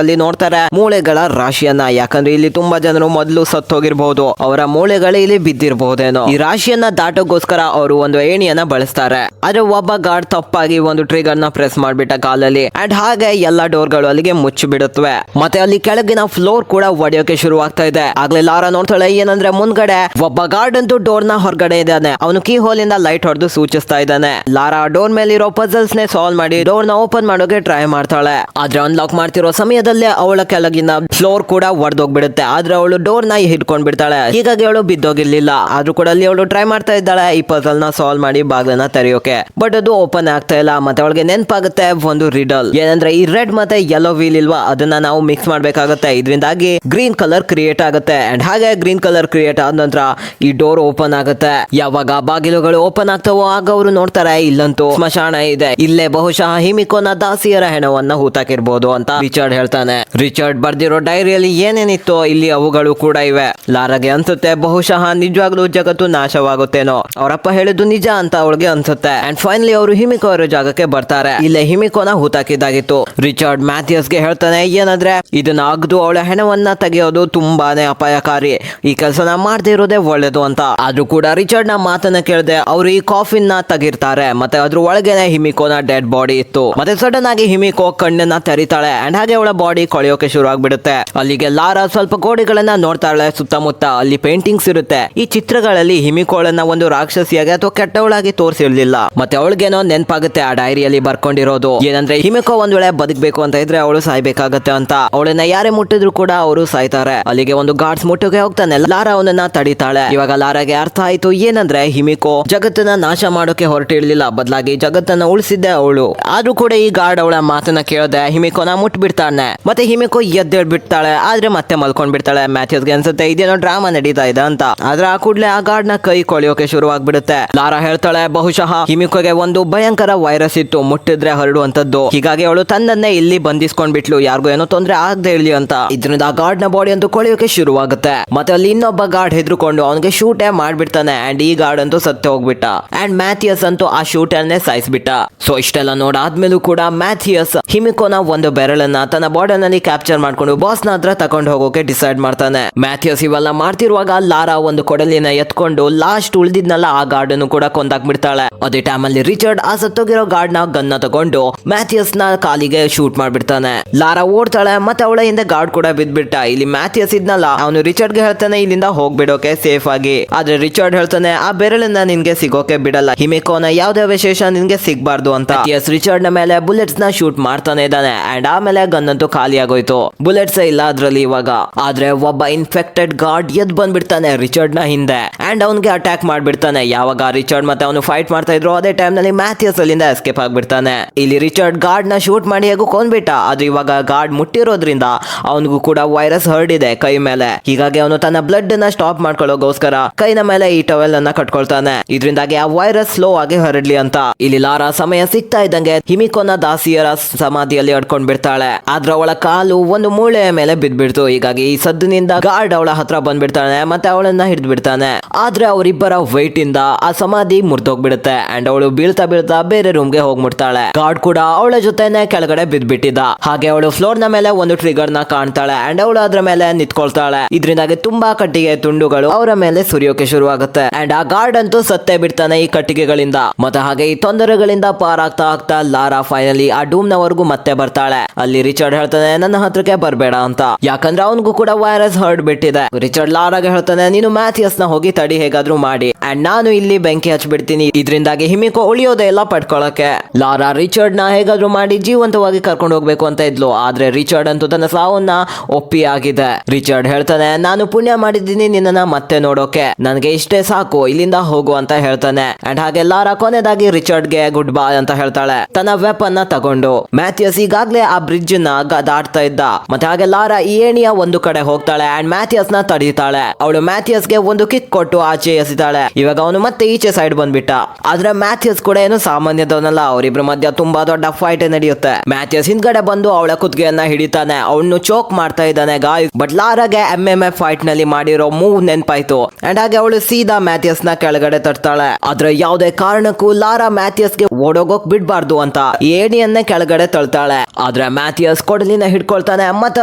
ಅಲ್ಲಿ ನೋಡ್ತಾರೆ ಮೂಳೆಗಳ ರಾಶಿಯನ್ನ. ಯಾಕಂದ್ರೆ ಇಲ್ಲಿ ತುಂಬಾ ಜನರು ಮೊದಲು ಸತ್ತೋಗಿರ್ಬಹುದು, ಅವರ ಮೂಳೆಗಳು ಇಲ್ಲಿ ಬಿದ್ದಿರಬಹುದೇನೋ. ಈ ರಾಶಿಯನ್ನ ದಾಟೋಗೋಸ್ಕರ ಅವರು ಒಂದು ಏಣಿಯನ್ನ ಬಳಸ್ತಾರೆ. ಆದ್ರೆ ಒಬ್ಬ ಗಾರ್ಡ್ ತಪ್ಪಾಗಿ ಒಂದು ಟ್ರಿಗರ್ ನ ಪ್ರೆಸ್ ಮಾಡ್ಬಿಟ್ಟ ಕಾಲಲ್ಲಿ ಅಂಡ್ ಹಾಗೆ ಎಲ್ಲಾ ಡೋರ್ ಗಳು ಅಲ್ಲಿಗೆ ಮುಚ್ಚಿ ಬಿಡುತ್ತವೆ. ಮತ್ತೆ ಅಲ್ಲಿ ಕೆಳಗಿನ ಫ್ಲೋರ್ ಕೂಡ ಒಡೆಯೋಕೆ ಶುರು ಆಗ್ತಾ ಇದೆ. ಆಗ್ಲೇ ಲಾರಾ ನೋಡ್ತಾಳೆ ಏನಂದ್ರೆ ಮುಂದ್ಗಡೆ ಒಬ್ಬ ಗಾರ್ಡ್ ಅಂತೂ ಡೋರ್ ನ ಹೊರಗಡೆ ಇದ್ದಾನೆ. ಅವನು ಕೀ ಹೋಲ್ ಇಂದ ಲೈಟ್ ಹೊಡೆದು ಸೂಚಿಸ್ತಾ ಇದ್ದಾನೆ. ಲಾರಾ ಡೋರ್ ಮೇಲೆ ಇರೋ ಪಜಲ್ಸ್ ನೇ ಸಾಲ್ವ್ ಮಾಡಿ ಡೋರ್ ನ ಓಪನ್ ಮಾಡೋಕೆ ಟ್ರೈ ಮಾಡ್ತಾಳೆ. ಆದ್ರೆ ಅನ್ಲಾಕ್ ಮಾಡ್ತಿರೋ ಸಮಯದಲ್ಲೇ ಅವಳ ಕೆಳಗಿನ ಫ್ಲೋರ್ ಕೂಡ ಒಡೆದೋಗ್ಬಿಡುತ್ತೆ. ಆದ್ರೆ ಅವಳು ಡೋರ್ ನ ಹಿಡ್ಕೊಂಡ್ ಬಿಡ್ತಾಳೆ. ಹೀಗಾಗಿ ಅವಳು ಬಿದ್ದೋಗಿರ್ಲಿಲ್ಲ. ಆದ್ರೂ ಕೂಡ ಅಲ್ಲಿ ಅವಳು ಟ್ರೈ ಮಾಡ್ತಾ ಇದ್ದಾಳೆ ಈ ಪಜಲ್ ನ ಸಾಲ್ವ್ ಮಾಡಿ ಬಾಗ್ಲನ್ನ ತೆರೆಯೋಕೆ. ಬಟ್ ಅದು ಓಪನ್ ಆಗ್ತಾ ಇಲ್ಲ. ಮತ್ತೆ ಅವಳಿಗೆ ನೆನಪಾಗುತ್ತೆ ಒಂದು ರಿಡಲ್ ಏನಂದ್ರೆ ಈ ರೆಡ್ ಮತ್ತೆ ಯೆಲ್ಲೋ ವೀಲ್ ಇಲ್ವಾ ಅದನ್ನ ನಾವು ಮಿಕ್ಸ್ ಮಾಡ್ಬೇಕಾಗುತ್ತೆ. ಇದರಿಂದಾಗಿ ಗ್ರೀನ್ ಕಲರ್ ಕ್ರಿಯೇಟ್ ಆಗುತ್ತೆ ಅಂಡ್ ಹಾಗೆ ಗ್ರೀನ್ ಕಲರ್ ಕ್ರಿಯೇಟ್ ಆದ ನಂತರ ಈ ಡೋರ್ ಓಪನ್ ಆಗುತ್ತೆ. ಯಾವಾಗ ಬಾಗಿಲುಗಳು ಓಪನ್ ಆಗ್ತಾವೋ ಆಗ ಅವರು ನೋಡ್ತಾರೆ ಇಲ್ಲಂತೂ ಸ್ಮಶಾನ ಇದೆ. ಇಲ್ಲೇ ಬಹುಶಃ ಹಿಮಿಕೋನ ದಾಸಿಯರ ಹೆಣವನ್ನ ಹೂತಾಕಿರ್ಬೋದು ಅಂತ ರಿಚರ್ಡ್ ಹೇಳ್ತಾನೆ. ರಿಚರ್ಡ್ ಬರ್ದಿರೋ ಡೈರಿಯಲ್ಲಿ ಏನೇನಿತ್ತು ಇಲ್ಲಿ ಅವುಗಳು ಕೂಡ ಇವೆ. ಲಾರಾಗೆ ಅನ್ಸುತ್ತೆ ಬಹುಶಃ ನಿಜವಾಗ್ಲೂ ಜಗತ್ತು ನಾಶವಾಗುತ್ತೇನೋ. ಅವರಪ್ಪ ಹೇಳಿದ್ದು ನಿಜ ಅಂತ ಅವಳಿಗೆ ಅನ್ಸುತ್ತೆ. ಅಂಡ್ ಫೈನಲಿ ಅವರು ಹಿಮಿಕೋ ಇರೋ ಜಾಗಕ್ಕೆ ಬರ್ತಾರೆ. ಇಲ್ಲೇ ಹಿಮಿಕೋನ ಹೂತಾಕಿದ್ದಾಗಿತ್ತು. ರಿಚರ್ಡ್ ಮ್ಯಾಥಿಯಸ್ ಗೆ ಹೇಳ್ತಾನೆ ಏನಂದ್ರೆ ಇದನ್ನ ಅಗ್ದು ಅವಳ ಹೆಣವನ್ನ ತೆಗೆಯೋದು ತುಂಬಾನೇ ಅಪಾಯಕಾರಿ. ಈ ಕೆಲಸನ ಮಾಡದೇ ಇರೋದೇ ಒಳ್ಳೇದು ಅಂತ. ಆದ್ರೂ ಕೂಡ ರಿಚರ್ಡ್ ನ ಮಾತನ್ನ ಕೇಳದೆ ಅವರು ಈ ಕಾಫಿನ್ ನ ತೆಗಿರ್ತಾರೆ. ಮತ್ತೆ ಅದ್ರ ಒಳಗೇನೆ ಹಿಮಿಕೋನ ಡೆಡ್ ಬಾಡಿ ಇತ್ತು. ಮತ್ತೆ ಸಡನ್ ಆಗಿ ಹಿಮಿಕೋ ಕಣ್ಣನ್ನ ತೆರಿತಾಳೆ ಅಂಡ್ ಹಾಗೆ ಅವಳ ಬಾಡಿ ಕೊಳೆಯೋಕೆ ಶುರು ಆಗ್ಬಿಡುತ್ತೆ. ಅಲ್ಲಿಗೆ ಲಾರಾ ಸ್ವಲ್ಪ ಗೋಡೆಗಳನ್ನ ನೋಡ್ತಾಳೆ. ಸುತ್ತಮುತ್ತ ಅಲ್ಲಿ ಪೇಂಟಿಂಗ್ಸ್ ಇರುತ್ತೆ. ಈ ಚಿತ್ರಗಳಲ್ಲಿ ಹಿಮಿಕೋಳನ್ನ ಒಂದು ರಾಕ್ಷಸಿಯಾಗಿ ಅಥವಾ ಕೆಟ್ಟವಳಾಗಿ ತೋರಿಸಿರ್ಲಿಲ್ಲ. ಮತ್ತೆ ಅವಳಿಗೇನೋ ನೆನಪಾಗುತ್ತೆ ಆ ಡೈರಿಯಲ್ಲಿ ಬರ್ಕೊಂಡಿರೋದು ಏನಂದ್ರೆ ಹಿಮಿಕೋ ಒಂದ್ ವೇಳೆ ಬದುಕಬೇಕು ಅಂತ ಇದ್ರೆ ಅವಳು ಸಾಯ್ಬೇಕಾಗತ್ತೆ ಅಂತ. ಅವಳನ್ನ ಯಾರೇ ಮುಟ್ಟಿದ್ರು ಕೂಡ ಅವರು ಸಾಯ್ತಾರೆ. ಅಲ್ಲಿಗೆ ಒಂದು ಗಾರ್ಡ್ಸ್ ಮುಟ್ಟೋಕೆ ಹೋಗ್ತಾನೆ. ಲಾರಾ ಅವನನ್ನ ತಡಿತಾಳೆ. ಇವಾಗ ಲಾರಾಗೆ ಅರ್ಥ ಆಯ್ತು ಏನಂದ್ರೆ ಹಿಮಿಕೋ ಜಗತ್ತನ್ನ ನಾಶ ಮಾಡೋಕೆ ಹೊರಟಿರ್ಲಿಲ್ಲ, ಬದಲಾಗಿ ಜಗತ್ತನ್ನ ಉಳಿಸಿದ್ದೆ ಅವಳು. ಆದ್ರೂ ಕೂಡ ಈ ಗಾರ್ಡ್ ಅವಳ ಮಾತನ್ನ ಕೇಳದೆ ಹಿಮಿಕೋನ ಮುಟ್ಬಿಡ್ತಾನೆ. ಮತ್ತೆ ಹಿಮಿಕೋ ಎದ್ದೇಳ್ಬಿಡ್ತಾಳೆ. ಆದ್ರೆ ಮತ್ತೆ ಮಲ್ಕೊಂಡ್ ಬಿಡ್ತಾಳೆ. ಮ್ಯಾಥಿಯಸ್ಗೆ ಅನ್ಸುತ್ತೆ ಇದೇನೋ ಡ್ರಾಮಾ ನಡೀತಾ ಇದೆ ಅಂತ. ಆದ್ರೆ ಆ ಕೂಡ್ಲೆ ಆ ಗಾರ್ಡ್ ನ ಕೈ ಕೊಳೆಯೋಕೆ ಶುರು ಆಗ್ಬಿಡುತ್ತೆ. ಲಾರಾ ಹೇಳ್ತಾಳೆ ಬಹುಶಃ ಹಿಮಿಕೋಗೆ ಒಂದು ಭಯಂಕರ ವೈರಸ್ ಇತ್ತು, ಮುಟ್ಟಿದ್ರೆ ಹರಡುವಂತದ್ದು. ಹೀಗಾಗಿ ಅವಳು ತನ್ನನ್ನೇ ಇಲ್ಲಿ ಬಂಧಿಸ್ಕೊಂಡ್ಬಿಟ್ಲು, ಯಾರಿಗೂ ಏನೋ ತೊಂದ್ರೆ ಆಗದೆ ಇರ್ಲಿ ಅಂತ. ಇದರಿಂದ ಆ ಗಾರ್ಡ್ ನ ಬಾಡಿ ಅಂತೂ ಕೊಳೆಯೋಕೆ ಶುರುವಾಗುತ್ತೆ. ಮತ್ತೆ ಅಲ್ಲಿ ಇನ್ನೊಬ್ಬ ಗಾರ್ಡ್ ಹೆದ್ರುಕೊಂಡು ಅವನಿಗೆ ಶೂಟೇ ಮಾಡ್ಬಿಡ್ತಾನೆ. ಅಂಡ್ ಈ ಗಾರ್ಡ್ ಅಂತೂ ಸತ್ತು ಹೋಗ್ಬಿಟ್ಟ. ಅಂಡ್ ಮ್ಯಾಥಿಯಸ್ ಅಂತೂ ಆ ಶೂಟರ್ನೇ ಸಾಯಿಸ್ಬಿಟ್ಟ. ಸೊ ಇಷ್ಟೆಲ್ಲ ನೋಡಾದ್ಮೇಲೂ ಕೂಡ ಮ್ಯಾಥಿಯಸ್ ಹಿಮಿಕೋನ ಒಂದು ಬೆರಳನ್ನ ತನ್ನ ಬಾಡಿನಲ್ಲಿ ಕ್ಯಾಪ್ಚರ್ ಮಾಡ್ಕೊಂಡು ಬಾಸ್ ನ ಹತ್ರ ತಕೊಂಡು ಹೋಗೋಕೆ ಡಿಸೈಡ್ ಮಾಡ್ತಾನೆ. ಮ್ಯಾಥಿಯಸ್ ಇವೆಲ್ಲ ಮಾಡ್ತಿರುವಾಗ ಲಾರಾ ಒಂದು ಕೊಡಲಿನ ಎತ್ಕೊಂಡು ಲಾಸ್ಟ್ ಉಳಿದಿದ್ನಲ್ಲ ಆ ಗಾರ್ಡ್ ಅನ್ನು ಕೂಡ ಕೊಂದಾಕ್ಬಿಡ್ತಾಳೆ. ಅದೇ ಟೈಮ್ ಅಲ್ಲಿ ರಿಚರ್ಡ್ ಆ ಸತ್ತೋಗಿರೋ ಗಾರ್ಡ್ ನ ಗನ್ನ ತಗೊಂಡು ಮ್ಯಾಥಿಯಸ್ ನ ಕಾಲಿಗೆ ಶೂಟ್ ಮಾಡ್ಬಿಡ್ತಾನೆ. ಲಾರಾ ಓಡ್ತಾಳೆ. ಮತ್ತೆ ಅವಳ ಹಿಂದೆ ಗಾರ್ಡ್ ಕೂಡ ಬಿದ್ಬಿಟ್ಟ. ಇಲ್ಲಿ ಮ್ಯಾಥಿಯಸ್ ಇದ್ನಲ್ಲ ಅವನು ರಿಚರ್ಡ್ ಗೆ ಹೇಳ್ತಾನೆ ಇಲ್ಲಿಂದ ಹೋಗ್ಬಿಡೋಕೆ ಸೇಫ್ ಆಗಿ. ಆದ್ರೆ ರಿಚರ್ಡ್ ಹೇಳ್ತಾನೆ ಆ ಬೆರಳನ್ನ ನಿನ್ಗೆ ಸಿಗೋಕೆ ಬಿಡಲ್ಲ, ಹಿಮಿಕೋನ ಯಾವ್ದೇ ವಿಶೇಷ ನಿನ್ಗೆ ಸಿಗ್ಬಾರ್ದು ಅಂತ. ಮ್ಯಾಥಿಯಸ್ ರಿಚರ್ಡ್ ನ ಮೇಲೆ ಬುಲೆಟ್ಸ್ ನ ಶೂಟ್ ಮಾಡ್ತಾನೆ ಇದ್ದಾನೆ. ಅಂಡ್ ಆಮೇಲೆ ಗನ್ ಅಂತೂ ಖಾಲಿ ಆಗೋಯ್ತು, ಬುಲೆಟ್ಸ್ ಇಲ್ಲ ಅದ್ರಲ್ಲಿ ಇವಾಗ. ಆದ್ರೆ ಒಬ್ಬ ಇನ್ಫೆಕ್ಟೆಡ್ ಗಾರ್ಡ್ ಎದ್ ಬಂದ್ಬಿಡ್ತಾನೆ ರಿಚರ್ಡ್ ನ ಹಿಂದೆ ಅಂಡ್ ಅವನ್ಗೆ ಅಟ್ಯಾಕ್ ಮಾಡ್ಬಿಡ್ತಾನೆ. ಯಾವಾಗ ರಿಚರ್ಡ್ ಮತ್ತೆ ಅವನು ಫೈಟ್ ಮಾಡ್ತಾ ಇದ್ರು ಅದೇ ಟೈಮ್ ನಲ್ಲಿ ಮ್ಯಾಥಿಯಸ್ ಅಲ್ಲಿಂದ ಎಸ್ಕೇಪ್ ಆಗ್ಬಿಡ್ತಾನೆ. ಇಲ್ಲಿ ರಿಚರ್ಡ್ ಗಾರ್ಡ್ ನ ಶೂಟ್ ಮಾಡಿ ಹೇಗೂ ಕೊಂದ್ಬಿಟ್ಟ. ಆದ್ರೆ ಇವಾಗ ಗಾರ್ಡ್ ಮುಟ್ಟಿರೋದ್ರಿಂದ ಅವನಿಗೂ ಕೂಡ ವೈರಸ್ ಹರಡಿದೆ ಕೈ ಮೇಲೆ. ಹೀಗಾಗಿ ಅವನು ತನ್ನ ಬ್ಲಡ್ ನ ಸ್ಟಾಪ್ ಮಾಡ್ಕೊಳ್ಳೋಗೋಸ್ಕರ ಕೈನ ಮೇಲೆ ಈ ಟವೆಲ್ ಅನ್ನ ಕಟ್ಕೊಳ್ತಾನೆ. ಇದರಿಂದಾಗಿ ಆ ವೈರಸ್ ಸ್ಲೋ ಆಗಿ ಹರಡ್ಲಿ ಅಂತ. ಇಲ್ಲಿ ಲಾರಾ ಸಮಯ ಸಿಗ್ತಾ ಇದ್ದಂಗೆ ಹಿಮಿಕೋನ ದಾಸಿಯರ ಸಮಾಧಿಯಲ್ಲಿ ಅಡ್ಕೊಂಡ್ ಬಿಡ್ತಾಳೆ. ಆದ್ರೆ ಅವಳ ಕಾಲು ಒಂದು ಮೂಳೆಯ ಮೇಲೆ ಬಿದ್ಬಿಡ್ತು. ಹೀಗಾಗಿ ಈ ಸದ್ದಿನಿಂದ ಗಾರ್ಡ್ ಅವಳ ಹತ್ರ ಬಂದ್ಬಿಡ್ತಾನೆ ಮತ್ತೆ ಅವಳನ್ನ ಹಿಡಿದು ಬಿಡ್ತಾನೆ. ಆದ್ರೆ ಅವರಿಬ್ಬರ weight ಇಂದ ಆ ಸಮಾಧಿ ಮುರಿದೋಗ್ಬಿಡುತ್ತೆ ಅಂಡ್ ಅವಳು ಬೀಳ್ತಾ ಬೇರೆ ರೂಮ್ಗೆ ಹೋಗ್ಬಿಡ್ತಾಳೆ. ಗಾರ್ಡ್ ಕೂಡ ಅವಳ ಜೊತೆನೆ ಕೆಳಗಡೆ ಬಿದ್ಬಿಟ್ಟಿದ್ದ. ಹಾಗೆ ಅವಳು ಫ್ಲೋರ್ ನ ಮೇಲೆ ಒಂದು ಟ್ರಿಗರ್ ನ ಕಾಣ್ತಾಳೆ ಅಂಡ್ ಅವಳು ಅದ್ರ ಮೇಲೆ ನಿಂತ್ಕೊಳ್ತಾಳೆ. ಇದರಿಂದಾಗಿ ತುಂಬಾ ಕಟ್ಟಿಗೆ ತುಂಡುಗಳು ಅವರ ಮೇಲೆ ಸುರಿಯೋಕೆ ಶುರುವಾಗುತ್ತೆ ಅಂಡ್ ಆ ಗಾರ್ಡ್ ಅಂತೂ ಸತ್ತೇ ಬಿಡ್ತಾನೆ ಈ ಕಟ್ಟಿಗೆಗಳಿಂದ. ಮತ್ತೆ ಹಾಗೆ ಈ ತೊಂದರೆಗಳಿಂದ ಪಾರಾಗ್ತಾ ಲಾರಾ ಫೈನಲಿ ಆ ಡೂಮ್ ನವರೆಗೂ ಮತ್ತೆ ಬರ್ತಾಳೆ. ಅಲ್ಲಿ ರಿಚರ್ಡ್ ಹೇಳ್ತಾನೆ ನನ್ನ ಹತ್ರಕ್ಕೆ ಬರ್ಬೇಡ ಅಂತ, ಯಾಕಂದ್ರೆ ಅವನಿಗೂ ಕೂಡ ವೈರಸ್ ಹರಡ್ ಬಿಟ್ಟಿದೆ. ರಿಚರ್ಡ್ ಲಾರಾಗೆ ಹೇಳ್ತಾನೆ ನೀನು ಮ್ಯಾಥಿಯಸ್ ನ ಹೋಗಿ ತಡಿ ಹೇಗಾದ್ರೂ ಮಾಡಿ ಅಂಡ್ ನಾನು ಇಲ್ಲಿ ಬೆಂಕಿ ಹಚ್ಬಿಡ್ತೀನಿ. ಇದರಿಂದಾಗಿ ಹಿಮಿಕೋ ಉಳಿಯೋದೇ ಇಲ್ಲ ಪಡ್ಕೊಳಕ್ಕೆ. ಲಾರಾ ರಿಚರ್ಡ್ ನ ಹೇಗಾದ್ರೂ ಮಾಡಿ ಜೀವಂತವಾಗಿ ಕರ್ಕೊಂಡು ಹೋಗ್ಬೇಕು ಅಂತ ಇದ್ಲು, ಆದ್ರೆ ರಿಚರ್ಡ್ ಅಂತೂ ತನ್ನ ಸಾವನ್ನ ಒಪ್ಪಿ ಆಗಿದೆ. ರಿಚರ್ಡ್ ಹೇಳ್ತಾನೆ, ನಾನು ಪುಣ್ಯ ಮಾಡಿದ್ದೀನಿ ನಿನ್ನನ್ನ ಮತ್ತೆ ನೋಡೋಕೆ, ನನಗೆ ಇಷ್ಟೇ ಸಾಕು, ಇಲ್ಲಿಂದ ಹೋಗು ಅಂತ ಹೇಳ್ತಾನೆ. ಅಂಡ್ ಹಾಗೆ ಲಾರಾ ಕೊನೆದಾಗಿ ರಿಚರ್ಡ್ ಗೆ ಗುಡ್ ಬೈ ಅಂತ ಹೇಳ್ತಾಳೆ ತನ್ನ ವೆಪನ್ ನ ತಗೊಂಡು. ಮ್ಯಾಥಿಯಸ್ ಈಗಾಗ್ಲೇ ಆ ಬ್ರಿಡ್ಜ್ ನ ದಾಟ್ತಾ ಇದ್ದ. ಮತ್ತೆ ಹಾಗೆ ಲಾರಾ ಈ ಏಣಿಯ ಒಂದು ಕಡೆ ಹೋಗ್ತಾಳೆ ಅಂಡ್ ಮ್ಯಾಥಿಯಸ್ ನ ತಡೀತಾಳೆ. ಅವಳು ಮ್ಯಾಥಿಯಸ್ ಗೆ ಒಂದು ಕಿಕ್ ಕೊಟ್ಟು ಆಚೆ ಎಸಿತಾಳೆ. ಇವಾಗ ಅವನು ಮತ್ತೆ ಈಚೆ ಸೈಡ್ ಬಂದ್ಬಿಟ್ಟ. ಆದ್ರೆ ಮ್ಯಾಥಿಯಸ್ ಕೂಡ ಏನು ಸಾಮಾನ್ಯದವನಲ್ಲ, ಅವರಿಬ್ರ ಮಧ್ಯ ತುಂಬಾ ದೊಡ್ಡ ಫೈಟ್ ನಡೆಯುತ್ತೆ. ಮ್ಯಾಥಿಯಸ್ ಹಿಂದ್ಗಡೆ ಬಂದು ಅವಳ ಕುತ್ತಿಗೆಯನ್ನ ಹಿಡಿತಾನೆ, ಅವನು ಚೋಕ್ ಮಾಡ್ತಾ ಇದ್ದಾನೆ ಗಾಯ್ಸ್. ಬಟ್ ಲಾರಾಗೆ MMA ಫೈಟ್ ನಲ್ಲಿ ಮಾಡಿರೋ ಮೂವ್ ನೆನ್ಪಾಯ್ತು ಅಂಡ್ ಹಾಗೆ ಅವಳು ಸೀದಾ ಮ್ಯಾಥಿಯಸ್ ನ ಕೆಳಗಡೆ ತರ್ತಾಳೆ. ಆದ್ರೆ ಯಾವುದೇ ಕಾರಣಕ್ಕೂ ಲಾರಾ ಮ್ಯಾಥಿಯಸ್ ಗೆ ಓಡೋಗೋಕ್ ಬಿಡ್ಬಾರ್ದು ಅಂತ ಏಣಿಯನ್ನೇ ಕೆಳಗಡೆ ತಳ್ತಾಳೆ. ಆದ್ರೆ ಮ್ಯಾಥಿಯಸ್ ಕೊಡಲಿನ ಹಿಡ್ಕೊಳ್ತಾನೆ ಮತ್ತೆ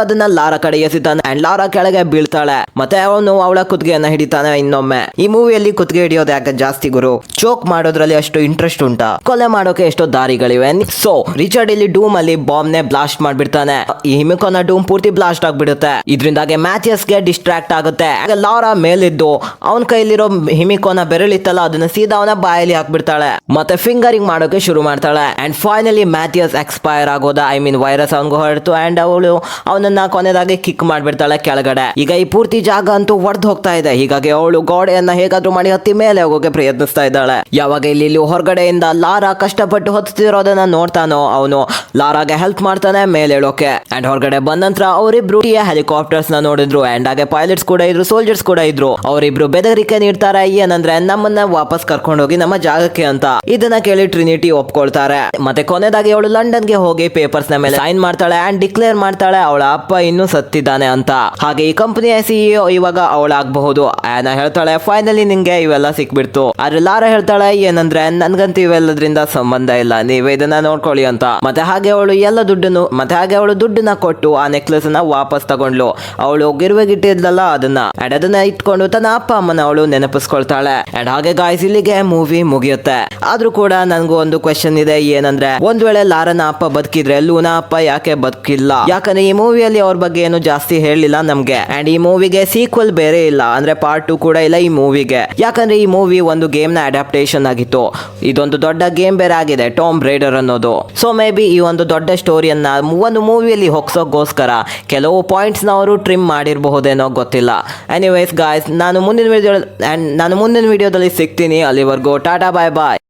ಅದನ್ನ ಲಾರಾ ಕಡೆ ಎಸಿತಾನೆ ಅಂಡ್ ಲಾರಾ ಕೆಳಗೆ ಬೀಳ್ತಾಳೆ. ಮತ್ತೆ ಅವನು ಅವಳ ಕುತ್ತಿಗೆಯನ್ನ ಹಿಡಿತಾನೆ ಇನ್ನೊಮ್ಮೆ. ಈ ಮೂವಿಯಲ್ಲಿ ಕುತ್ತಿಗೆ ಹಿಡಿಯೋದು ಯಾಕೆ ಜಾಸ್ತಿ ಗುರು? ಚೋಕ್ ಮಾಡೋದ್ರಲ್ಲಿ ಅಷ್ಟು ಇಂಟ್ರೆಸ್ಟ್ ಉಂಟಾ? ಕೊಲೆ ಮಾಡೋಕೆ ಎಷ್ಟೋ ದಾರಿಗಳಿವೆ. ಸೊ ರಿಚರ್ಡ್ ಇಲ್ಲಿ ಡೂಮ್ ಅಲ್ಲಿ ಬಾಂಬ್ ನೇ ಬ್ಲಾಸ್ಟ್ ಮಾಡ್ಬಿಡ್ತಾನೆ. ಈ ಹಿಮಿಕೋನ ಡೂಮ್ ಪೂರ್ತಿ ಬ್ಲಾಸ್ಟ್ ಆಗ್ಬಿಡುತ್ತೆ. ಇದರಿಂದಾಗಿ ಮ್ಯಾಥಿಯಸ್ ಗೆ ಡಿಸ್ಟ್ರಾಕ್ಟ್ ಆಗುತ್ತೆ. ಲಾರಾ ಮೇಲಿದ್ದು ಅವನ ಕೈಲಿರೋ ಹಿಮಿಕೋನ ಬೆರಳಿತ್ತಲ್ಲ ಅದನ್ನ ಸೀದಾ ಅವನ ಬಾಯಲ್ಲಿ ಹಾಕ್ಬಿಡ್ತಾಳೆ. ಮತ್ತೆ ಫಿಂಗರಿಂಗ್ ಮಾಡೋಕೆ ಶುರು ಮಾಡ್ತಾಳೆ. ಅಂಡ್ ಫೈನಲಿ ಮ್ಯಾಥಿಯಸ್ ಎಕ್ಸ್ಪೈರ್ ಆಗೋದ, ಐ ಮೀನ್ ವೈರಸ್ ಅವನಿಗೂ ಹೊರತು ಅಂಡ್ ಅವಳು ಅವನನ್ನ ಕೊನೆದಾಗಿ ಕಿಕ್ ಮಾಡ್ಬಿಡ್ತಾಳೆ ಕೆಳಗಡೆ. ಈಗ ಈ ಪೂರ್ತಿ ಜಾಗ ಅಂತೂ ಒಡೆದು ಹೋಗ್ತಾ ಇದೆ. ಹೀಗಾಗಿ ಅವಳು ಗೋಡೆಯನ್ನ ಹೇಗಾದ್ರೂ ಮಾಡಿ ಹತ್ತಿ ಮೇಲೆ ಹೋಗೋಕೆ ಪ್ರಯತ್ನಿಸ್ತಾ ಇದ್ದಾಳೆ. ಯಾವಾಗ ಇಲ್ಲಿ ಹೊರಗಡೆಯಿಂದ ಲಾರಾ ಕಷ್ಟಪಟ್ಟು ಹೊತ್ತಿರೋದನ್ನ ನೋಡ್ತಾನೋ ಅವನು ಲಾರಾಗೆ ಹೆಲ್ಪ್ ಮಾಡ್ತಾನೆ ಮೇಲೆ ಹೇಳೋಕೆ. ಅಂಡ್ ಹೊರಗಡೆ ಬಂದ ನಂತರ ಅವರಿಬ್ರು ಹೆಲಿಕಾಪ್ಟರ್ಸ್ ನ ನೋಡಿದ್ರು ಅಂಡ್ ಹಾಗೆ ಪೈಲಟ್ಸ್ ಕೂಡ ಇದ್ರು, ಸೋಲ್ಜರ್ಸ್ ಕೂಡ ಇದ್ರು. ಅವರಿಬ್ರು ಬೆದರಿಕೆ ನೀಡ್ತಾರೆ, ಏನಂದ್ರೆ ನಮ್ಮನ್ನ ವಾಪಸ್ ಕರ್ಕೊಂಡೋಗಿ ನಮ್ಮ ಜಾಗಕ್ಕೆ ಅಂತ. ಇದನ್ನ ಕೇಳಿ ಟ್ರಿನಿಟಿ ಒಪ್ಕೊಳ್ತಾರೆ. ಮತ್ತೆ ಕೊನೆದಾಗಿ ಅವಳು ಲಂಡನ್ ಗೆ ಹೋಗಿ ಪೇಪರ್ಸ್ ನ ಮೇಲೆ ಸೈನ್ ಮಾಡ್ತಾಳೆ ಅಂಡ್ ಡಿಕ್ಲೇರ್ ಮಾಡ್ತಾಳೆ ಅವಳ ಅಪ್ಪ ಇನ್ನೂ ಸತ್ತಿದ್ದಾನೆ ಅಂತ. ಹಾಗೆ ಈ ಕಂಪನಿಯ CEO ಇವಾಗ ಅವಳಾಗಬಹುದು. ಆನ ಹೇಳ್ತಾಳೆ ಫೈನಲಿ ನಿಂಗೆ ಇವೆಲ್ಲ ಸಿಕ್ಬಿಡ್ತು. ಆದ್ರೆ ಲಾರಾ ಹೇಳ್ತಾಳೆ ಏನಂದ್ರೆ ನನ್ಗಂತೂ ಇವೆಲ್ಲದ್ರಿಂದ ಸಂಬಂಧ ಇಲ್ಲ, ನೀವೇ ಇದನ್ನ ನೋಡ್ಕೊಳ್ಳಿ ಅಂತ. ಮತ್ತೆ ಹಾಗೆ ಅವಳು ದುಡ್ಡನ್ನ ಕೊಟ್ಟು ಆ ನೆಕ್ಲೆಸ್ ನ ವಾಪಸ್ ತಗೊಂಡ್ಲು. ಅವಳು ಗಿರ್ವೆಗಿಟ್ಟಿದ್ಲಲ್ಲ ಅದನ್ನ ಇಟ್ಕೊಂಡು ತನ್ನ ಅಪ್ಪ ಅಮ್ಮನ ಅವಳು ನೆನಪಿಸ್ಕೊಳ್ತಾಳೆ. ಅಂಡ್ ಹಾಗೆ ಗಾಯ್ಸ್ ಇಲ್ಲಿಗೆ ಮೂವಿ ಮುಗಿಯುತ್ತೆ. ಆದ್ರೂ ಕೂಡ ನನ್ಗೂ ಒಂದು ಕ್ವೆಶನ್ ಇದೆ, ಏನಂದ್ರೆ ಒಂದ್ ವೇಳೆ ಲಾರನ ಅಪ್ಪ ಬದುಕಿದ್ರೆ ಲೂನಾ ಅಪ್ಪ ಯಾಕೆ ಬದುಕಿಲ್ಲ? ಯಾಕಂದ್ರೆ ಈ ಮೂವಿಯಲ್ಲಿ ಅವ್ರ ಬಗ್ಗೆ ಏನು ಜಾಸ್ತಿ ಹೇಳಿಲ್ಲ ನಮ್ಗೆ. ಅಂಡ್ ಈ ಮೂವಿಗೆ ಸೀಕ್ವಲ್ ಬೇರೆ ಇಲ್ಲ, ಅಂದ್ರೆ ಪಾರ್ಟ್ 2 ಕೂಡ ಇಲ್ಲ ಈ ಮೂವಿಗೆ. ಯಾಕಂದ್ರೆ ಈ ಮೂವಿ ಒಂದು ಗೇಮ್ ನ ಅಡಾಪ್ಟೇಷನ್ ಆಗಿತ್ತು. ಇದೊಂದು ದೊಡ್ಡ ಗೇಮ್ ಬೇರೆ ಆಗಿದೆ, ಟಾಮ್ ರೈಡರ್ ಅನ್ನೋದು. ಸೊ ಮೇ ಬಿ ಈ ಒಂದು ದೊಡ್ಡ ಸ್ಟೋರಿಯನ್ನ ಒಂದು ಮೂವಿಯಲ್ಲಿ ಹೊಗ್ಸೋಕ್ಕೋಸ್ಕರ ಕೆಲವು ಪಾಯಿಂಟ್ಸ್ ನ ಅವರು ಟ್ರಿಮ್ ಮಾಡಿರಬಹುದೇನೋ ಗೊತ್ತಿಲ್ಲ. ಎನಿವೇಸ್ ಗಾಯ್ಸ್, ನಾನು ಮುಂದಿನ ವಿಡಿಯೋದಲ್ಲಿ ಸಿಗ್ತೀನಿ. ಅಲ್ಲಿವರೆಗೂ ಟಾಟಾ ಬಾಯ್ ಬಾಯ್.